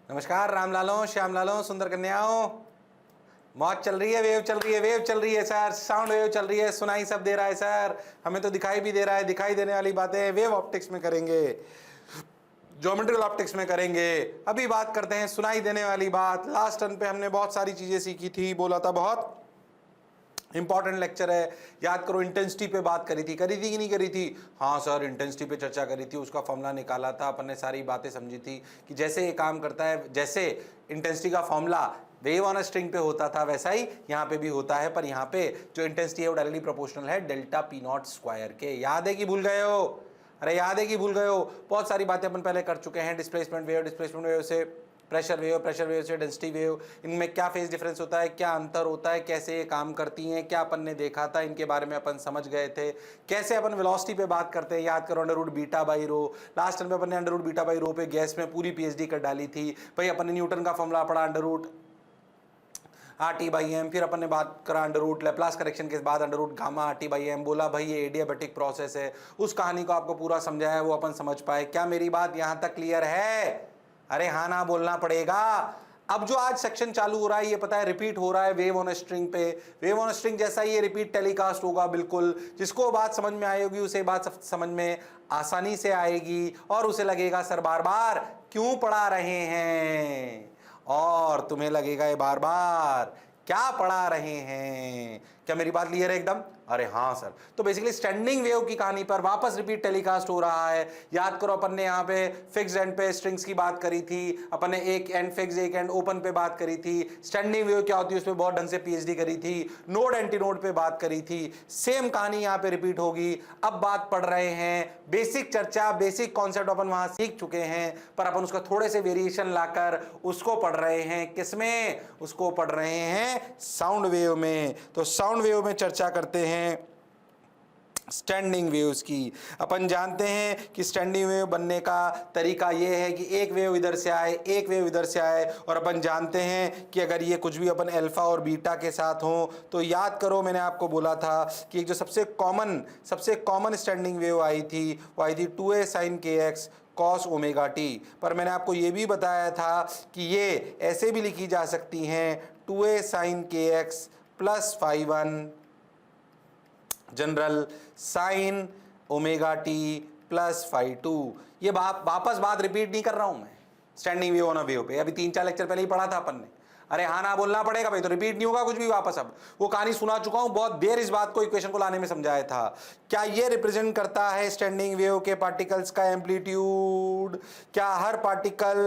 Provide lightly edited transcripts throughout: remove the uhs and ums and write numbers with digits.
नमस्कार राम लालों, श्याम लालों, सुंदर कन्याओं। मौज चल रही है, वेव चल रही है, वेव चल रही है सर, साउंड वेव चल रही है, सुनाई सब दे रहा है सर, हमें तो दिखाई भी दे रहा है। दिखाई देने वाली बातें वेव ऑप्टिक्स में करेंगे, ज्योमेट्रिकल ऑप्टिक्स में करेंगे। अभी बात करते हैं सुनाई देने वाली बात। लास्ट टर्न पे हमने बहुत सारी चीजें सीखी थी, बोला था बहुत इंपॉर्टेंट लेक्चर है, याद करो। इंटेंसिटी पे बात करी थी कि नहीं करी थी? हाँ सर, इंटेंसिटी पे चर्चा करी थी, उसका फॉर्मूला निकाला था अपन ने, सारी बातें समझी थी कि जैसे ये काम करता है, जैसे इंटेंसिटी का formula wave on a string पे होता था वैसा ही यहाँ पे भी होता है, पर यहाँ पे जो इंटेंसिटी है वो डायरेक्टली प्रोपोर्शनल है डेल्टा पी नॉट स्क्वायर के। याद है कि भूल गए हो? अरे याद है कि भूल गए हो? बहुत सारी बातें अपन पहले कर चुके हैं। डिस्प्लेसमेंट वेव से प्रेशर वेव से डेंसिटी वेव, इनमें क्या फेज डिफरेंस होता है, क्या अंतर होता है, कैसे ये काम करती हैं, क्या अपन ने देखा था, इनके बारे में अपन समझ गए थे। कैसे अपन वेलोसिटी पे बात करते हैं, याद करो, under root beta by rho. Last time पे अपन ने under root beta by rho पे गैस में पूरी पीएचडी कर डाली थी भाई। अपन ने न्यूटन का फॉर्मूला पढ़ा, under root RT by M, फिर अपन ने बात करा अंडर रूट लेप्लास करेक्शन के बाद under root gamma RT by M, बोला भाई ये एडियाबैटिक प्रोसेस है। उस कहानी को आपको पूरा समझाया, वो अपन समझ पाए। क्या मेरी बात यहाँ तक क्लियर है? अरे हाँ ना बोलना पड़ेगा। अब जो आज सेक्शन चालू हो रहा है, ये पता है रिपीट हो रहा है वेव ऑन स्ट्रिंग पे। वेव ऑन स्ट्रिंग जैसा ही ये रिपीट टेलीकास्ट होगा बिल्कुल। जिसको बात समझ में आएगी उसे बात समझ में आसानी से आएगी और उसे लगेगा सर बार बार क्यों पढ़ा रहे हैं, और तुम्हें लगेगा ये बार बार क्या पढ़ा रहे हैं। क्या मेरी बात क्लियर है एकदम? अरे हाँ सर। तो बेसिकली स्टैंडिंग वेव की कहानी पर वापस रिपीट टेलीकास्ट हो रहा है। याद करो, अपन ने यहाँ पे फिक्स एंड पे स्ट्रिंग्स की बात करी थी, अपन ने एक एंड फिक्स एक एंड ओपन पे बात करी थी। स्टैंडिंग वेव क्या होती है उस पर बहुत ढंग से पीएचडी करी थी, नोड एंटीनोड पे बात करी थी। सेम कहानी यहाँ पे रिपीट होगी। अब बात पढ़ रहे हैं, बेसिक चर्चा, बेसिक कॉन्सेप्ट अपन वहां सीख चुके हैं, पर अपन उसका थोड़े से वेरिएशन लाकर उसको पढ़ रहे हैं। किसमें? उसको पढ़ रहे हैं साउंड वेव में। तो साउंड वेव में चर्चा करते हैं स्टैंडिंग वेव्स की। अपन जानते हैं कि स्टैंडिंग वेव बनने का तरीका यह है कि एक वेव इधर से आए, एक वेव इधर से आए, और अपन जानते हैं कि अगर ये कुछ भी अपन अल्फा और बीटा के साथ हो तो याद करो, मैंने आपको बोला था कि एक जो सबसे कॉमन स्टैंडिंग वेव आई थी वो आई थी 2a sin kx cos omega T. पर मैंने आपको ये भी बताया था कि ये ऐसे भी लिखी जा सकती हैं 2a sin kx plus phi 1 general sine omega T plus phi 2। ये वापस बात रिपीट नहीं कर रहा हूं मैं standing wave on a wave पे, अभी 3-4 लेक्चर पहले ही पढ़ा था अपन ने। अरे हाँ ना बोलना पड़ेगा भाई, तो रिपीट नहीं होगा कुछ भी वापस। अब वो कहानी सुना चुका हूं, बहुत देर इस बात को इक्वेशन को लाने में समझाया था। क्या ये रिप्रेजेंट करता है स्टैंडिंग वेव के पार्टिकल्स का एम्पलीट्यूड? क्या हर पार्टिकल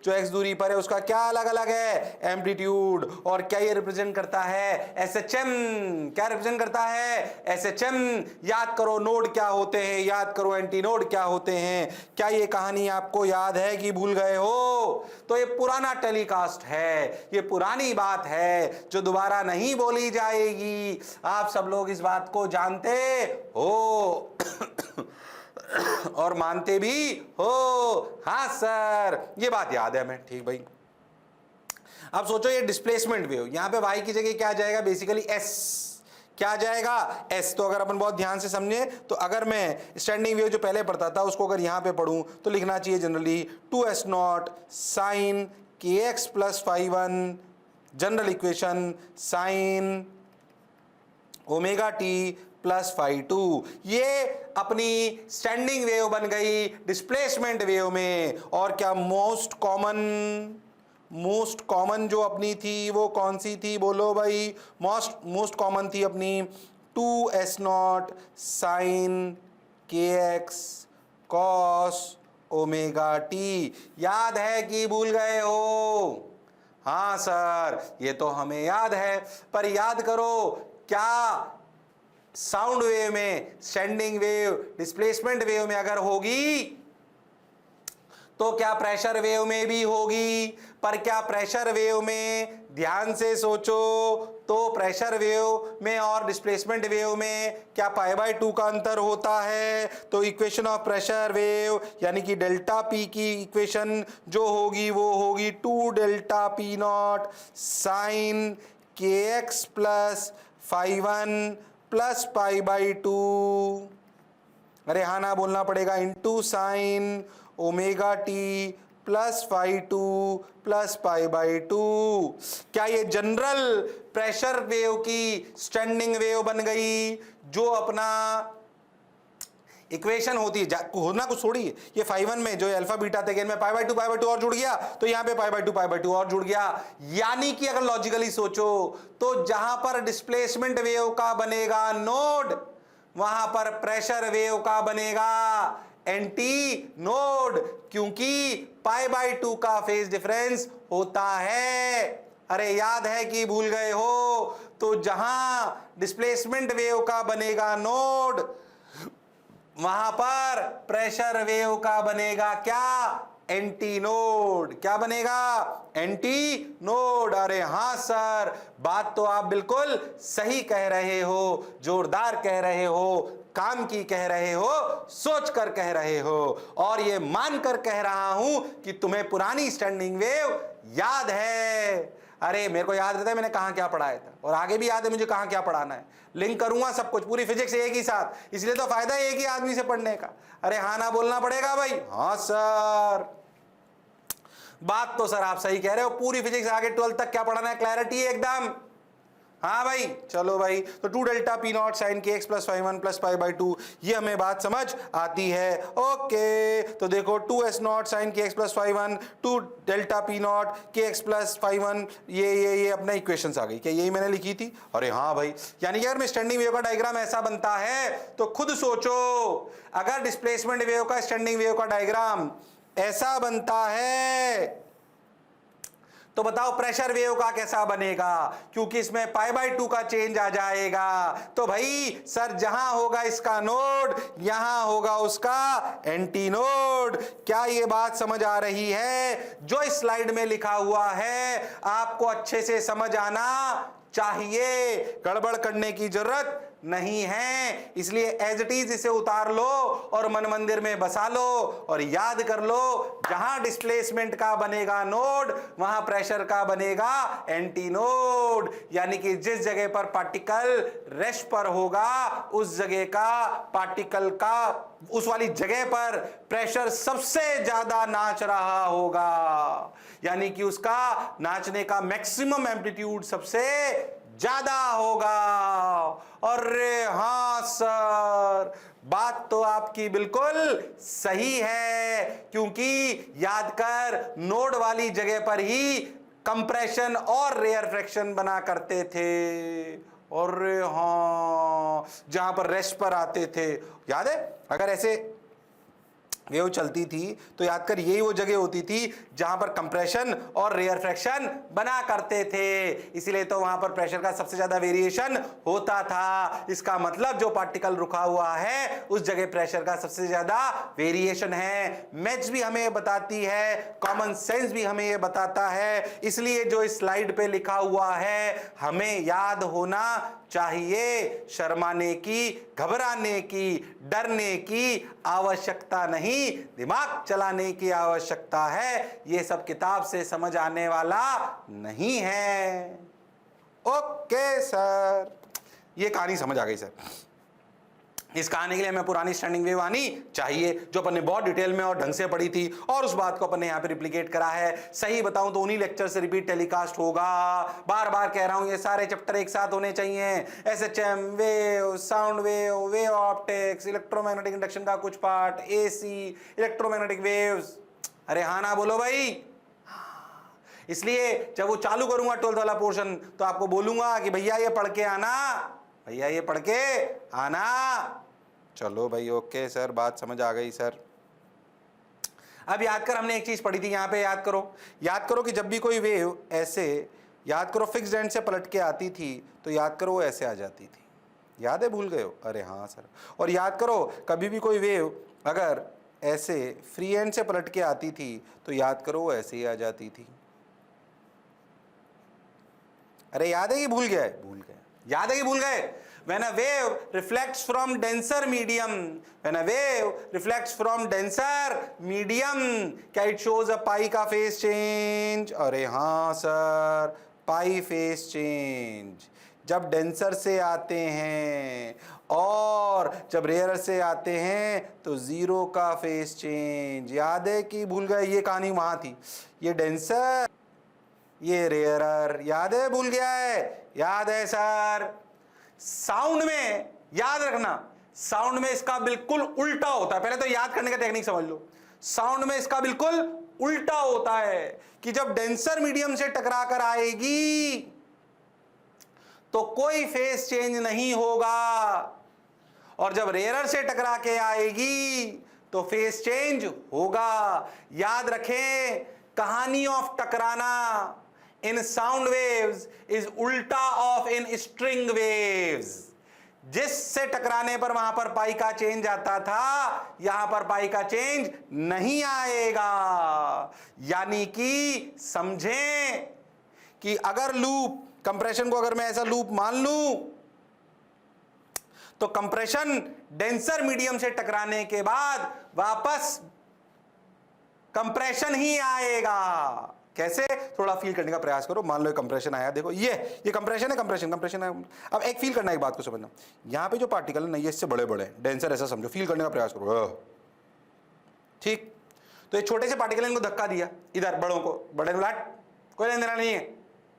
जो x दूरी पर है उसका क्या अलग अलग है एम्पलीट्यूड? और क्या ये रिप्रेजेंट करता है SHM? क्या रिप्रेजेंट करता है SHM? याद करो नोड क्या होते हैं, याद करो एंटीनोड क्या होते हैं। क्या ये कहानी आपको याद है कि भूल गए हो? तो ये पुराना टेलीकास्ट है, ये पुरानी बात है जो दोबारा नहीं बोली जाएगी। आप सब लोग इस बात को जानते हो और मानते भी हो। हाँ सर, ये बात याद है हमें, ठीक भाई। अब सोचो ये डिस्प्लेसमेंट वेव, यहां पे y की जगह क्या आ जाएगा? Basically s। क्या आ जाएगा? s। तो अगर अपन बहुत ध्यान से समझे तो अगर मैं स्टैंडिंग वेव जो पहले पढ़ता था उसको अगर यहां पे पढ़ूं तो लिखना चाहिए generally 2s nought sine kx plus phi 1 general equation sine omega T plus phi 2। ये अपनी स्टैंडिंग वेव बन गई डिस्प्लेसमेंट वेव में। और क्या मोस्ट कॉमन जो अपनी थी वो कौन सी थी? बोलो भाई। मोस्ट कॉमन थी अपनी 2s nought sine kx cos omega T. याद है कि भूल गए हो? हाँ सर, ये तो हमें याद है, पर याद करो क्या साउंड वेव में स्टैंडिंग वेव डिस्प्लेसमेंट वेव में अगर होगी तो क्या प्रेशर वेव में भी होगी? पर क्या प्रेशर वेव में, ध्यान से सोचो, तो प्रेशर वेव में और डिस्प्लेसमेंट वेव में क्या π/2 का अंतर होता है? तो इक्वेशन ऑफ प्रेशर वेव यानी कि डेल्टा पी की इक्वेशन जो होगी वो होगी 2 delta P not sine kx plus phi 1 plus π/2। अरे हाँ ना बोलना पड़ेगा, into sine omega T plus phi two plus pi by two. क्या ये जनरल प्रेशर वेव की स्टैंडिंग वेव बन गई? जो अपना इक्वेशन होती है, होना कुछ थोड़ी है, ये फाई वन में जो अल्फा बीटा थे में पाई बाई टू और जुड़ गया, तो यहां पे पाई बाई टू और जुड़ गया। यानी कि अगर लॉजिकली सोचो तो जहां पर डिस्प्लेसमेंट वेव का बनेगा नोड, वहां पर प्रेशर वेव का बनेगा एंटी नोड, क्योंकि पाई बाई टू का फेज डिफरेंस होता है। अरे याद है कि भूल गए हो? तो जहां डिस्प्लेसमेंट वेव का बनेगा नोड, वहां पर प्रेशर वेव का बनेगा क्या? Anti node. क्या बनेगा? Anti node. अरे हां सर, बात तो आप बिल्कुल सही कह रहे हो, जोरदार कह रहे हो, काम की कह रहे हो, सोच कर कह रहे हो, और ये मानकर कह रहा हूं कि तुम्हें पुरानी स्टैंडिंग वेव याद है। अरे मेरे को याद रहता है मैंने कहां क्या पढ़ाया था, और आगे भी याद है मुझे कहां क्या पढ़ाना है। लिंक करूंगा सब कुछ, पूरी फिजिक्स एक ही साथ, इसलिए तो फायदा है एक ही आदमी से पढ़ने का। अरे हाँ ना बोलना पड़ेगा भाई। हाँ सर, बात तो सर आप सही कह रहे हो, पूरी फिजिक्स आगे 12 तक क्या पढ़ाना है, क्लैरिटी है एकदम। हाँ भाई, चलो भाई, तो 2 delta P not sine K X plus phi one plus pi by two, ये हमें बात समझ आती है। ओके, तो देखो 2s nought sine K X plus phi one 2 delta P nought K X plus phi one, ये अपना इक्वेशंस आ गई। क्या यही मैंने लिखी थी? अरे हाँ भाई, यानी कि अगर मैं स्टैंडिंग वेव का डायग्राम ऐसा बनता है तो खुद सोचो, अगर डिस्प्लेसमेंट वेव का स्टैंडिंग वेव का डायग्राम ऐसा बनता है तो बताओ प्रेशर वेव का कैसा बनेगा? क्योंकि इसमें पाई बाई टू का चेंज आ जाएगा। तो भाई सर, जहां होगा इसका नोड, यहां होगा उसका एंटी नोड। क्या ये बात समझ आ रही है? जो इस स्लाइड में लिखा हुआ है आपको अच्छे से समझ आना चाहिए, गड़बड़ करने की जरूरत नहीं है। इसलिए एज इट इज इसे उतार लो और मन मंदिर में बसा लो और याद कर लो, जहां डिस्प्लेसमेंट का बनेगा नोड, वहां प्रेशर का बनेगा एंटी नोड। यानी कि जिस जगह पर पार्टिकल रेस्ट पर होगा, उस जगह का पार्टिकल का, उस वाली जगह पर प्रेशर सबसे ज्यादा नाच रहा होगा, यानी कि उसका नाचने का मैक्सिमम एम्पलीट्यूड सबसे ज्यादा होगा। अरे हां सर, बात तो आपकी बिल्कुल सही है, क्योंकि याद कर नोड वाली जगह पर ही कंप्रेशन और रेयरफेक्शन बना करते थे। और हाँ, जहां पर रेस्ट पर आते थे, याद है? अगर ऐसे वेव चलती थी तो याद कर यही वो जगह होती थी जहां पर कंप्रेशन और रेयरफेक्शन बना करते थे, इसलिए तो वहां पर प्रेशर का सबसे ज्यादा वेरिएशन होता था। इसका मतलब जो पार्टिकल रुका हुआ है उस जगह प्रेशर का सबसे ज्यादा वेरिएशन है। मैथ्स भी हमें बताती है, कॉमन सेंस भी हमें ये बताता है, इसलिए जो इस स्लाइड पे लिखा हुआ है हमें याद होना चाहिए। शर्माने की, घबराने की, डरने की आवश्यकता नहीं, दिमाग चलाने की आवश्यकता है। ये सब किताब से समझ आने वाला नहीं है। ओके सर, ये कहानी समझ आ गई सर। इस कहानी के लिए हमें पुरानी स्टैंडिंग वेव आनी चाहिए, जो अपन ने बहुत डिटेल में और ढंग से पढ़ी थी, और उस बात को अपन ने यहाँ पे रिप्लिकेट करा है। सही बताऊं तो उन्हीं लेक्चर से रिपीट टेलीकास्ट होगा। बार बार कह रहा हूं, ये सारे चैप्टर एक साथ होने चाहिए। SHM, wave, sound wave, wave optics, electromagnetic induction का कुछ पार्ट, एसी, इलेक्ट्रोमैग्नेटिक वेव्स। अरे हाँ ना बोलो भाई। इसलिए जब वो चालू करूंगा 12th वाला पोर्शन तो आपको बोलूंगा कि भैया ये पढ़ के आना, भैया ये पढ़ के आना। चलो भाई, ओके सर, बात समझ आ गई सर। अब याद कर, हमने एक चीज पढ़ी थी यहाँ पे, याद करो कि जब भी कोई वेव ऐसे, याद करो, फिक्स्ड एंड से पलट के आती थी तो याद करो वो ऐसे आ जाती थी। याद है? भूल गए हो? अरे हाँ सर। और याद करो, कभी भी कोई वेव अगर ऐसे फ्री एंड से पलट के आती थी तो याद करो वो ऐसे ही आ जाती थी। अरे याद है कि भूल गए? भूल गए। याद है कि भूल गए? When a wave reflects from denser medium, when a wave reflects from denser medium, क्या it shows a pi का phase change? अरे हाँ सर, pi phase change। जब डेंसर से आते हैं, और जब रेयर से आते हैं तो जीरो का फेस चेंज। याद है कि भूल गए? ये कहानी वहां थी, ये डेंसर ये रेयरर। याद है? भूल गया है? याद है सर। साउंड में याद रखना, साउंड में इसका बिल्कुल उल्टा होता है। पहले तो याद करने का टेक्निक समझ लो। साउंड में इसका बिल्कुल उल्टा होता है कि जब डेंसर मीडियम से टकरा कर आएगी तो कोई फेस चेंज नहीं होगा, और जब रेयरर से टकरा के आएगी तो फेस चेंज होगा। याद रखें, कहानी ऑफ टकराना इन साउंड वेव्स इज उल्टा ऑफ इन स्ट्रिंग वेव्स। जिससे टकराने पर वहां पर पाई का चेंज आता था, यहां पर पाई का चेंज नहीं आएगा। यानी कि समझें कि अगर लूप कंप्रेशन को अगर मैं ऐसा लूप मान लूं तो कंप्रेशन डेंसर मीडियम से टकराने के बाद वापस कंप्रेशन ही आएगा। कैसे? थोड़ा फील करने का प्रयास करो। मान लो कंप्रेशन आया, देखो ये कंप्रेशन है, कंप्रेशन है। अब एक फील करना, एक बात को समझना, यहां पे जो पार्टिकल है ना ये इससे बड़े बड़े डेंसर, ऐसा समझो, फील करने का प्रयास करो। ठीक, तो ये छोटे से पार्टिकल इनको धक्का दिया, इधर बड़ों को, बड़े ब्लाट कोई लेना देना नहीं है,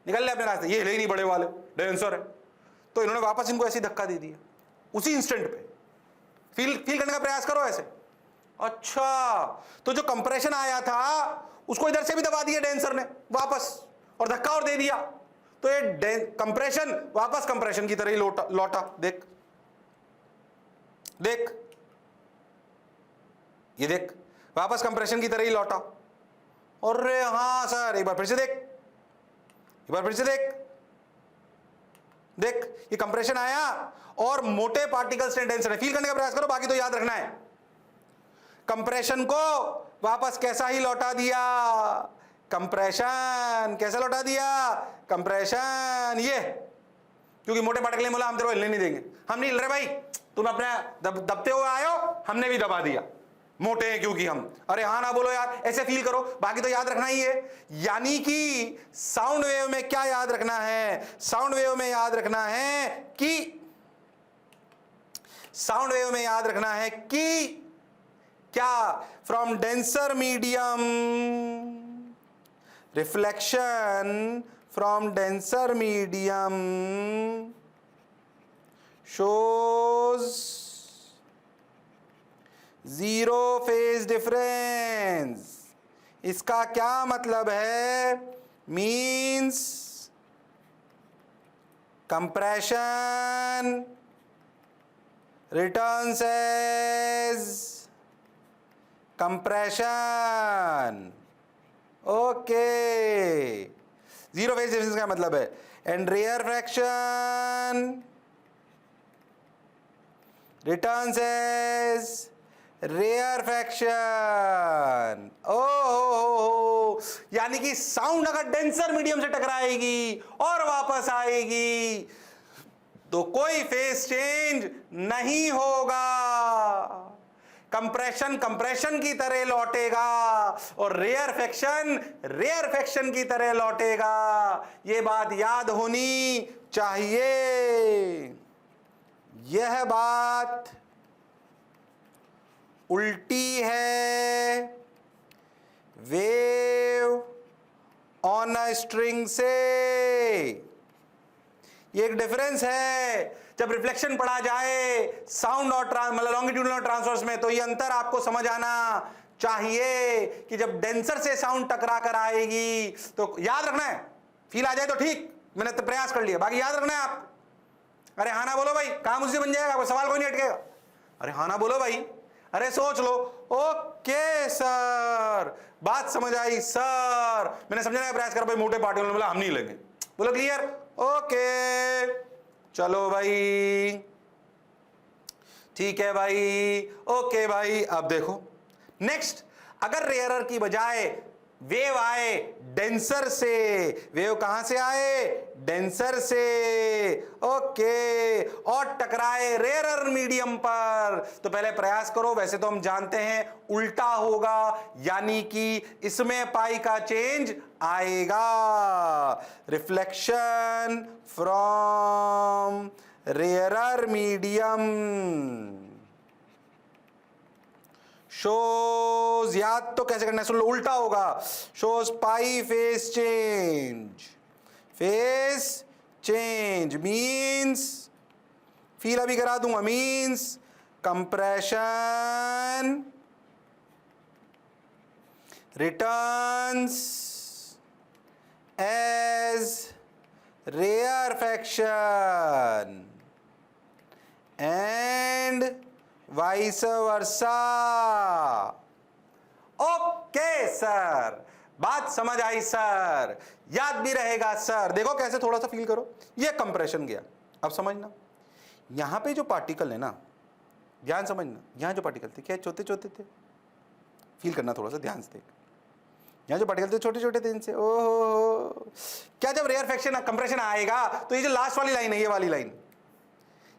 निकल ले अपने रास्ते, ये ले नहीं बड़े वाले डेंसर है, तो इन्होंने वापस इनको ऐसे धक्का दे दिया उसी इंस्टेंट पे। फील करने का प्रयास करो ऐसे। अच्छा, तो जो कंप्रेशन आया था उसको इधर से भी दबा दिया डेंसर ने वापस, और धक्का और दे दिया, तो ये कंप्रेशन वापस कंप्रेशन की तरह ही लौटा। देख देख, ये देख, वापस कंप्रेशन की तरह ही लौटा। और हां सर, एक बार फिर से देख, एक बार फिर से देख, देख ये कंप्रेशन आया और मोटे पार्टिकल्स ने डेंसर ने, फील करने का प्रयास करो, बाकी तो याद रखना है। कंप्रेशन को वापस कैसा ही लौटा दिया, कंप्रेशन कैसा लौटा दिया, कंप्रेशन। ये क्योंकि मोटे पार्टिकल ने बोला हम तेरे को हिलने नहीं देंगे, हम नहीं हिल रहे भाई, तुम अपने दबते हुए आए हो, हमने भी दबा दिया, मोटे हैं क्योंकि हम। अरे हाँ ना बोलो यार, ऐसे फील करो, बाकी तो याद रखना ही है। यानी कि साउंड वेव में क्या याद रखना है? साउंड वेव में याद रखना है कि साउंड वेव में याद रखना है कि क्या? From denser medium, reflection from denser medium shows zero phase difference. इसका क्या मतलब है? Means compression returns as compression. Okay, zero phase difference का मतलब है, and rarefaction returns as rarefaction. Oh, यानी कि साउंड अगर डेंसर मीडियम से टकराएगी और वापस आएगी तो कोई फेस चेंज नहीं होगा, कंप्रेशन कंप्रेशन की तरह लौटेगा और रेयर फ्रैक्शन की तरह लौटेगा। यह बात याद होनी चाहिए। यह बात उल्टी है वेव ऑन अ स्ट्रिंग से। ये एक डिफरेंस है। जब रिफ्लेक्शन पढ़ा जाए साउंड और मतलब लॉन्गिट्यूडनल और ट्रांसवर्स में, तो ये अंतर आपको समझ आना चाहिए कि जब डेंसर से साउंड टकरा कर आएगी तो याद रखना है, फील आ जाए तो ठीक, मैंने तो प्रयास कर लिया, बाकी याद रखना है आप। अरे हाँ ना बोलो भाई, काम उससे बन जाएगा, कोई सवाल कोई नहीं अटकेगा। अरे हाँ ना बोलो भाई, अरे सोच लो। ओके सर, बात समझ आई सर, मैंने समझने का प्रयास कर भाई, मोटे पार्टियों ने बोला हम नहीं लेंगे, बोलो क्लियर? ओके चलो भाई, ठीक है भाई, ओके भाई। अब देखो नेक्स्ट, अगर रेयरर की बजाय वेव आए डेंसर से, वेव कहां से आए, डेंसर से, ओके, और टकराए रेयरर मीडियम पर, तो पहले प्रयास करो, वैसे तो हम जानते हैं उल्टा होगा, यानी कि इसमें पाई का चेंज आएगा, reflection from rarer medium shows, याद तो कैसे करना है, सुन लो, उल्टा होगा, shows pi phase change means, feel अभी करा दूंगा, means compression returns as rarefaction and vice versa. Okay sir, बात समझ आई सर, याद भी रहेगा सर। देखो कैसे, थोड़ा सा फील करो, ये कंप्रेशन गया, अब समझना, यहां पे जो पार्टिकल है ना, ध्यान समझना, यहां जो पार्टिकल थे क्या छोटे छोटे थे, फील करना थोड़ा सा ध्यान से, यहां जो पार्टिकल थे छोटे छोटे थे इनसे, ओहो, क्या जब रेयरफेक्शन कंप्रेशन आएगा तो ये जो लास्ट वाली लाइन है, ये वाली लाइन,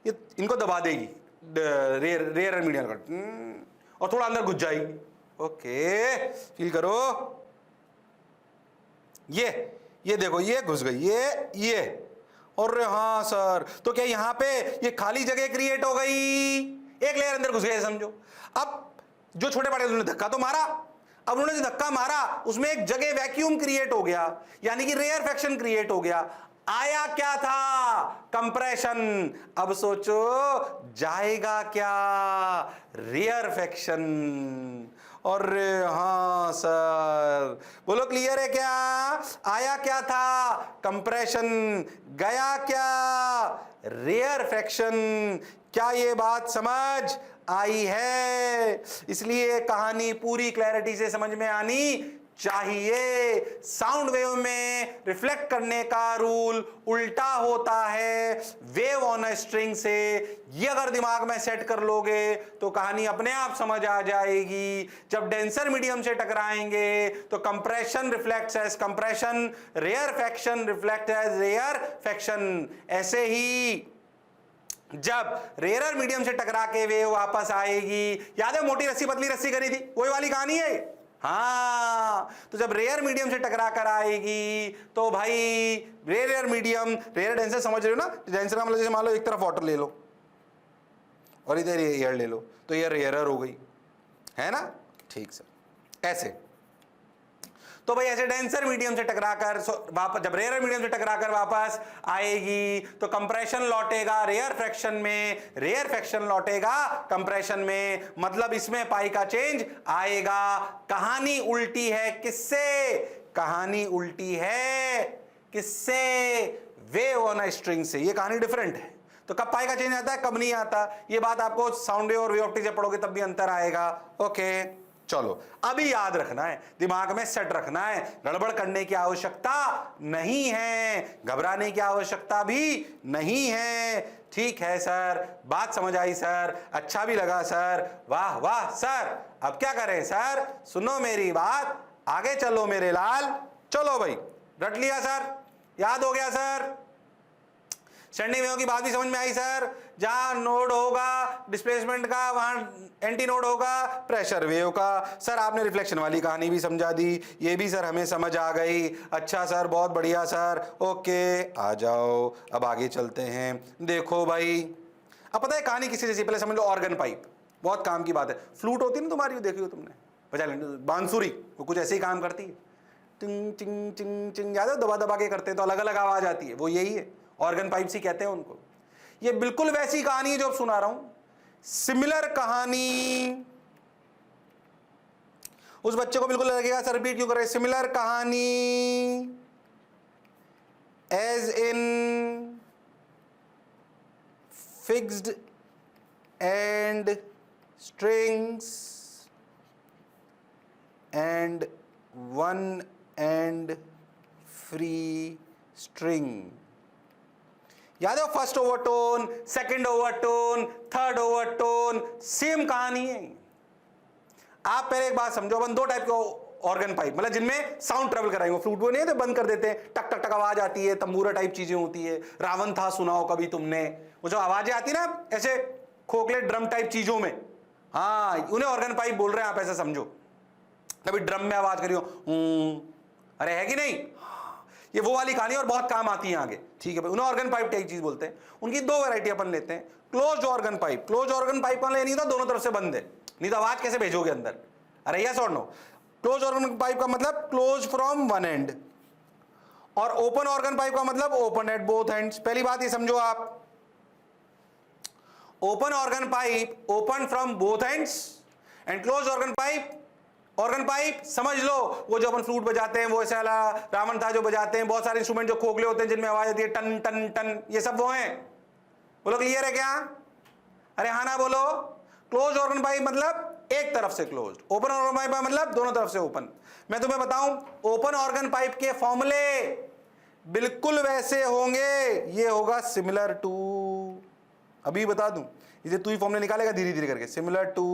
ये इनको दबा देगी, रेयर मीडियम का, और थोड़ा अंदर घुस जाएगी। ओके, फील करो, ये देखो, ये घुस गई, ये, और हाँ सर, तो क्या यहां पे ये खाली जगह क्रिएट हो गई, एक लेयर अंदर घुस गए समझो। अब जो छोटे पार्टिकल उन्होंने धक्का तो मारा, अब उन्होंने जो धक्का मारा उसमें एक जगह वैक्यूम क्रिएट हो गया, यानी कि रेयरफेक्शन क्रिएट हो गया, आया क्या था, कंप्रेशन। अब सोचो जाएगा क्या, रेयरफेक्शन। और हाँ सर, बोलो क्लियर है क्या, आया क्या था, कंप्रेशन, गया क्या, रेयरफेक्शन। क्या ये बात समझ आई है? इसलिए कहानी पूरी क्लैरिटी से समझ में आनी चाहिए। साउंड वेव में रिफ्लेक्ट करने का रूल उल्टा होता है वेव ऑन अ स्ट्रिंग से। ये अगर दिमाग में सेट कर लोगे तो कहानी अपने आप समझ आ जाएगी। जब डेंसर मीडियम से टकराएंगे तो compression reflects as compression, rarefaction reflect as rarefaction. ऐसे ही जब रेयरर मीडियम से टकरा के वेव वापस आएगी, याद है मोटी रस्सी पतली रस्सी करी थी, वही वाली कहानी है। हाँ, तो जब रेयर मीडियम से टकरा कर आएगी तो भाई रेयर मीडियम, रेयर डेंसर समझ रहे हो ना, डेंसर का मतलब जैसे मान लो एक तरफ वाटर ले लो और इधर ये एयर ले लो, तो ये रेयरर हो गई, है ना। ठीक सर, ऐसे तो भाई ऐसे डेंसर मीडियम से टकराकर वापस, जब रेयर मीडियम से टकराकर वापस आएगी तो कंप्रेशन लौटेगा रेयर फ्रैक्शन में, रेयर फ्रैक्शन लौटेगा कंप्रेशन में, मतलब इसमें पाई का चेंज आएगा। कहानी उल्टी है किससे, कहानी उल्टी है किससे, वेव ऑन अ स्ट्रिंग से। ये कहानी डिफरेंट है। तो कब पाई का चेंज आता है, कब नहीं आता, ये बात आपको साउंड वेव और वेव ऑप्टिक्स जब पढ़ोगे तब भी अंतर आएगा। ओके चलो, अभी याद रखना है, दिमाग में सेट रखना है, गड़बड़ करने की आवश्यकता नहीं है, घबराने की आवश्यकता भी नहीं है। ठीक है सर, बात समझ आई सर, अच्छा भी लगा सर, वाह वाह सर। अब क्या करें सर, सुनो मेरी बात, आगे चलो मेरे लाल। चलो भाई, रट लिया सर, याद हो गया सर, स्टैंडिंग वेव की बात भी समझ में आई सर। जहां नोड होगा डिस्प्लेसमेंट का, वहां एंटी नोड होगा प्रेशर वेव का। सर आपने रिफ्लेक्शन वाली कहानी भी समझा दी, ये भी सर हमें समझ आ गई। अच्छा सर, बहुत बढ़िया सर, ओके आ जाओ, अब आगे चलते हैं। देखो भाई, अब पता है कहानी किसी जैसी, पहले समझ लो ऑर्गन पाइप, बहुत काम की बात है। फ्लूट होती है ना तुम्हारी, देखी हो तुमने, बजा लेंगे बांसुरी, वो कुछ ऐसे ही काम करती है, टिंग टिंग टिंग टिंग, याद है, दबा दबा के करते हैं तो अलग अलग आवाज आती है, वो यही है, ऑर्गन पाइप्स ही कहते हैं उनको। ये बिल्कुल वैसी कहानी है जो अब सुना रहा हूं, सिमिलर कहानी। उस बच्चे को बिल्कुल लगेगा सर रिपीट क्यों कर रहे, सिमिलर कहानी as in fixed end strings and one end free string. याद है, first overtone, second overtone, third overtone, same कहानी है। आप पहले एक बात समझो, अपन दो टाइप के ऑर्गन पाइप, मतलब जिनमें साउंड ट्रेवल कराएंगे। फ्लूट वो नहीं है तो बंद कर देते हैं, टक टक टक आवाज आती है, तंबूरा टाइप चीजें होती है। रावण था सुनाओ कभी तुमने, वो जो आवाजें आती ना ऐसे खोखले ड्रम टाइप चीजों में, हाँ उन्हें ऑर्गन पाइप बोल रहे हैं। आप ऐसा समझो, कभी ड्रम में आवाज करियो, अरे है कि नहीं, ये वो वाली कहानी और बहुत काम आती है आगे, ठीक है भाई। उन्हें ऑर्गन पाइप टाइप चीज बोलते हैं। उनकी दो वैरायटी अपन लेते हैं। Closed organ pipe, closed organ pipe वाले नहीं था दोनों तरफ से बंद है, नहीं तो आवाज कैसे भेजोगे अंदर, अरे यस और नो। क्लोज ऑर्गन पाइप का मतलब क्लोज फ्रॉम वन एंड, और ओपन ऑर्गन पाइप का मतलब ओपन एट बोथ एंड्स। पहली बात ये समझो आप, open organ pipe open from both ends, and close organ pipe समझ लो वो जो अपन फ्लूट बजाते हैं, वो ऐसा रावण था जो बजाते हैं, बहुत सारे इंस्ट्रूमेंट जो खोखले होते हैं जिनमें आवाज आती है टन टन टन, ये सब वो हैं। बोलो क्लियर है क्या, अरे हाँ ना बोलो। क्लोज ऑर्गन पाइप मतलब एक तरफ से क्लोज्ड, ओपन ऑर्गन पाइप मतलब दोनों तरफ से ओपन। मैं तुम्हें बताऊं, ओपन ऑर्गन पाइप के फॉर्मूले बिल्कुल वैसे होंगे, ये होगा सिमिलर टू, अभी बता दूं, इसे तू ही फॉर्मूले निकालेगा धीरे धीरे करके, similar to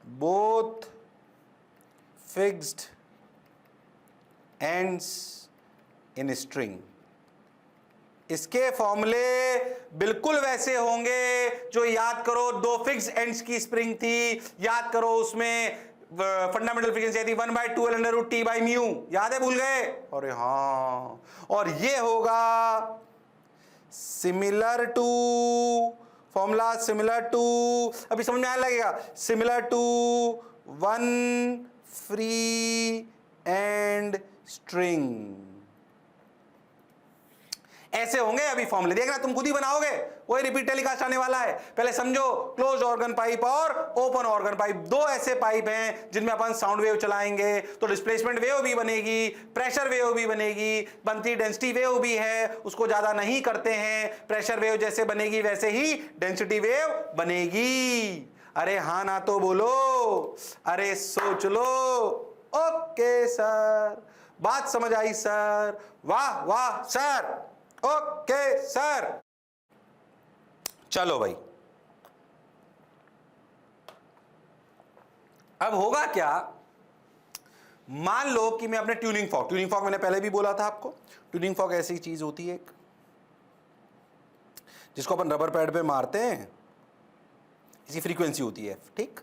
both fixed ends in string. इसके फॉर्मूले बिल्कुल वैसे होंगे जो, याद करो दो फिक्स एंड्स की स्प्रिंग थी, याद करो उसमें फंडामेंटल फ्रीक्वेंसी थी 1/2L√T/μ, याद है, भूल गए, अरे हाँ। और ये होगा similar to, formula similar to, अभी समझ में आने लगेगा, similar to one free end string. ऐसे होंगे अभी फॉर्मूले, देखना तुम खुद ही बनाओगे, वही रिपीट टेलीकास्ट आने वाला है। पहले समझो, क्लोज ऑर्गन पाइप और ओपन ऑर्गन पाइप, दो ऐसे पाइप हैं जिनमें अपन साउंड वेव चलाएंगे तो डिस्प्लेसमेंट वेव भी बनेगी, प्रेशर वेव भी बनेगी, बनती डेंसिटी वेव भी है, उसको ज्यादा नहीं करते हैं, प्रेशर वेव जैसे बनेगी वैसे ही डेंसिटी वेव बनेगी। अरे हाँ ना तो बोलो, अरे सोच लो। ओके सर, बात समझ आई सर, वाह वाह सर, ओके सर। चलो भाई, अब होगा क्या, मान लो कि मैं अपने ट्यूनिंग फॉर्क मैंने पहले भी बोला था आपको, ट्यूनिंग फॉर्क ऐसी चीज होती है एक, जिसको अपन रबर पैड पे मारते हैं, इसी फ्रीक्वेंसी होती है, ठीक,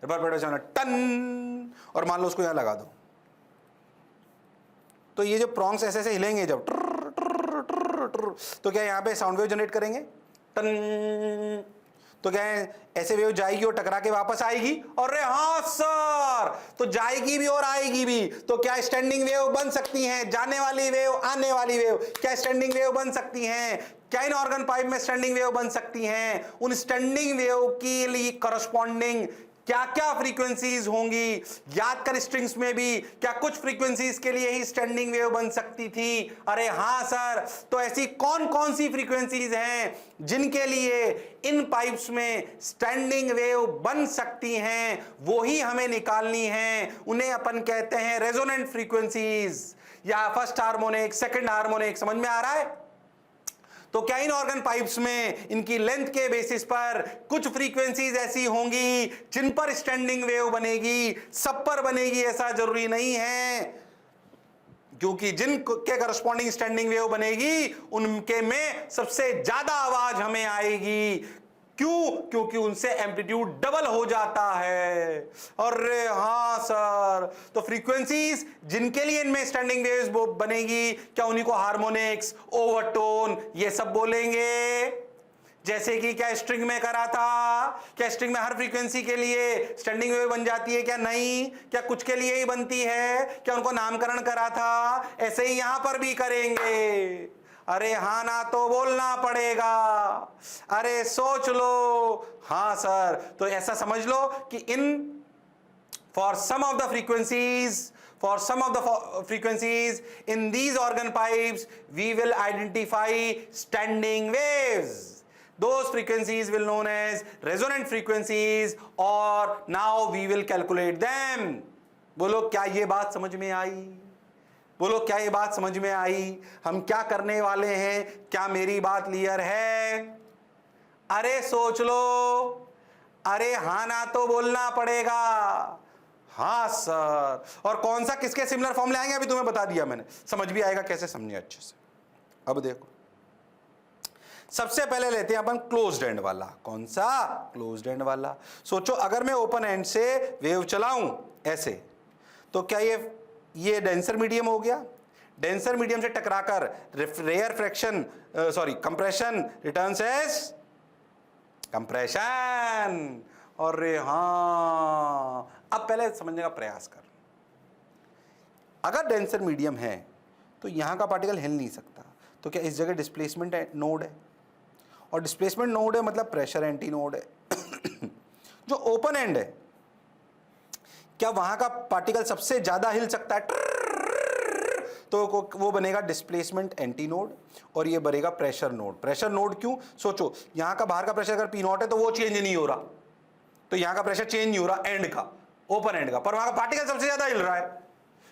रबर पैड पे जाना टन, और मान लो उसको यहां लगा दो, तो ये जो प्रॉन्ग्स ऐसे ऐसे हिलेंगे जब तो क्या यहां पे साउंड वेव जनरेट करेंगे, टन, तो क्या है ऐसे वेव जाएगी और टकरा के वापस आएगी, और रे हाँ सर, तो जाएगी भी और आएगी भी, तो क्या स्टैंडिंग वेव बन सकती हैं, जाने वाली वेव आने वाली वेव, क्या स्टैंडिंग वेव बन सकती हैं, क्या इन ऑर्गन पाइप में स्टैंडिंग वेव बन सकती हैं, उन स्टैंडिंग वेव के लिए करस्पॉन्डिंग क्या क्या फ्रीक्वेंसीज होंगी, याद कर स्ट्रिंग्स में भी क्या कुछ फ्रीक्वेंसीज के लिए ही स्टैंडिंग वेव बन सकती थी, अरे हाँ सर, तो ऐसी कौन कौन सी फ्रीक्वेंसीज हैं जिनके लिए इन पाइप्स में स्टैंडिंग वेव बन सकती हैं, वो ही हमें निकालनी है। उन्हें अपन कहते हैं रेजोनेंट फ्रीक्वेंसीज या फर्स्ट हार्मोनिक, सेकंड हार्मोनिक, समझ में आ रहा है। तो क्या इन ऑर्गन पाइप्स में इनकी लेंथ के बेसिस पर कुछ फ्रीक्वेंसीज ऐसी होंगी जिन पर स्टैंडिंग वेव बनेगी, सब पर बनेगी ऐसा जरूरी नहीं है, क्योंकि जिन के करस्पॉन्डिंग स्टैंडिंग वेव बनेगी उनके में सबसे ज्यादा आवाज हमें आएगी। क्यों? क्योंकि उनसे एम्पलीट्यूड डबल हो जाता है। अरे हाँ सर, तो फ्रीक्वेंसीज जिनके लिए इनमें स्टैंडिंग वेव्स बनेगी, क्या उन्हीं को हार्मोनिक्स, ओवरटोन ये सब बोलेंगे? जैसे कि क्या स्ट्रिंग में करा था, क्या स्ट्रिंग में हर फ्रीक्वेंसी के लिए स्टैंडिंग वेव बन जाती है क्या? नहीं। क्या कुछ के लिए ही बनती है? क्या उनको नामकरण करा था? ऐसे ही यहां पर भी करेंगे। अरे हाँ ना तो बोलना पड़ेगा, अरे सोच लो। हाँ सर, तो ऐसा समझ लो कि in for sum of the frequencies in these organ pipes we will identify standing waves. Those frequencies will known as resonant frequencies, or now we will calculate them. बोलो क्या ये बात समझ में आई? बोलो क्या ये बात समझ में आई? हम क्या करने वाले हैं? क्या मेरी बात क्लियर है? अरे सोच लो, अरे हाँ ना तो बोलना पड़ेगा। हाँ सर, और कौन सा किसके सिमिलर फॉर्मूले आएंगे अभी तुम्हें बता दिया मैंने, समझ भी आएगा कैसे, समझिए अच्छे से। अब देखो सबसे पहले लेते हैं अपन क्लोज्ड एंड वाला। कौन सा? क्लोज्ड एंड वाला। सोचो अगर मैं ओपन एंड से वेव चलाऊं ऐसे, तो क्या ये डेंसर मीडियम हो गया, डेंसर मीडियम से टकराकर rarefaction sorry compression returns as compression. और हाँ, अब पहले समझने का प्रयास कर। अगर डेंसर मीडियम है तो यहां का पार्टिकल हिल नहीं सकता, तो क्या इस जगह डिस्प्लेसमेंट नोड है, और डिस्प्लेसमेंट नोड है मतलब प्रेशर एंटी नोड है। जो ओपन एंड है, क्या वहां का पार्टिकल सबसे ज्यादा हिल सकता है, तो वो बनेगा डिस्प्लेसमेंट एंटी नोड, और ये बनेगा प्रेशर नोड। प्रेशर नोड क्यों? सोचो यहां का बाहर का प्रेशर अगर पी नॉट है तो वो चेंज नहीं हो रहा, तो यहां का प्रेशर चेंज नहीं हो रहा एंड का, ओपन एंड का, पर वहां का पार्टिकल सबसे ज्यादा हिल रहा है,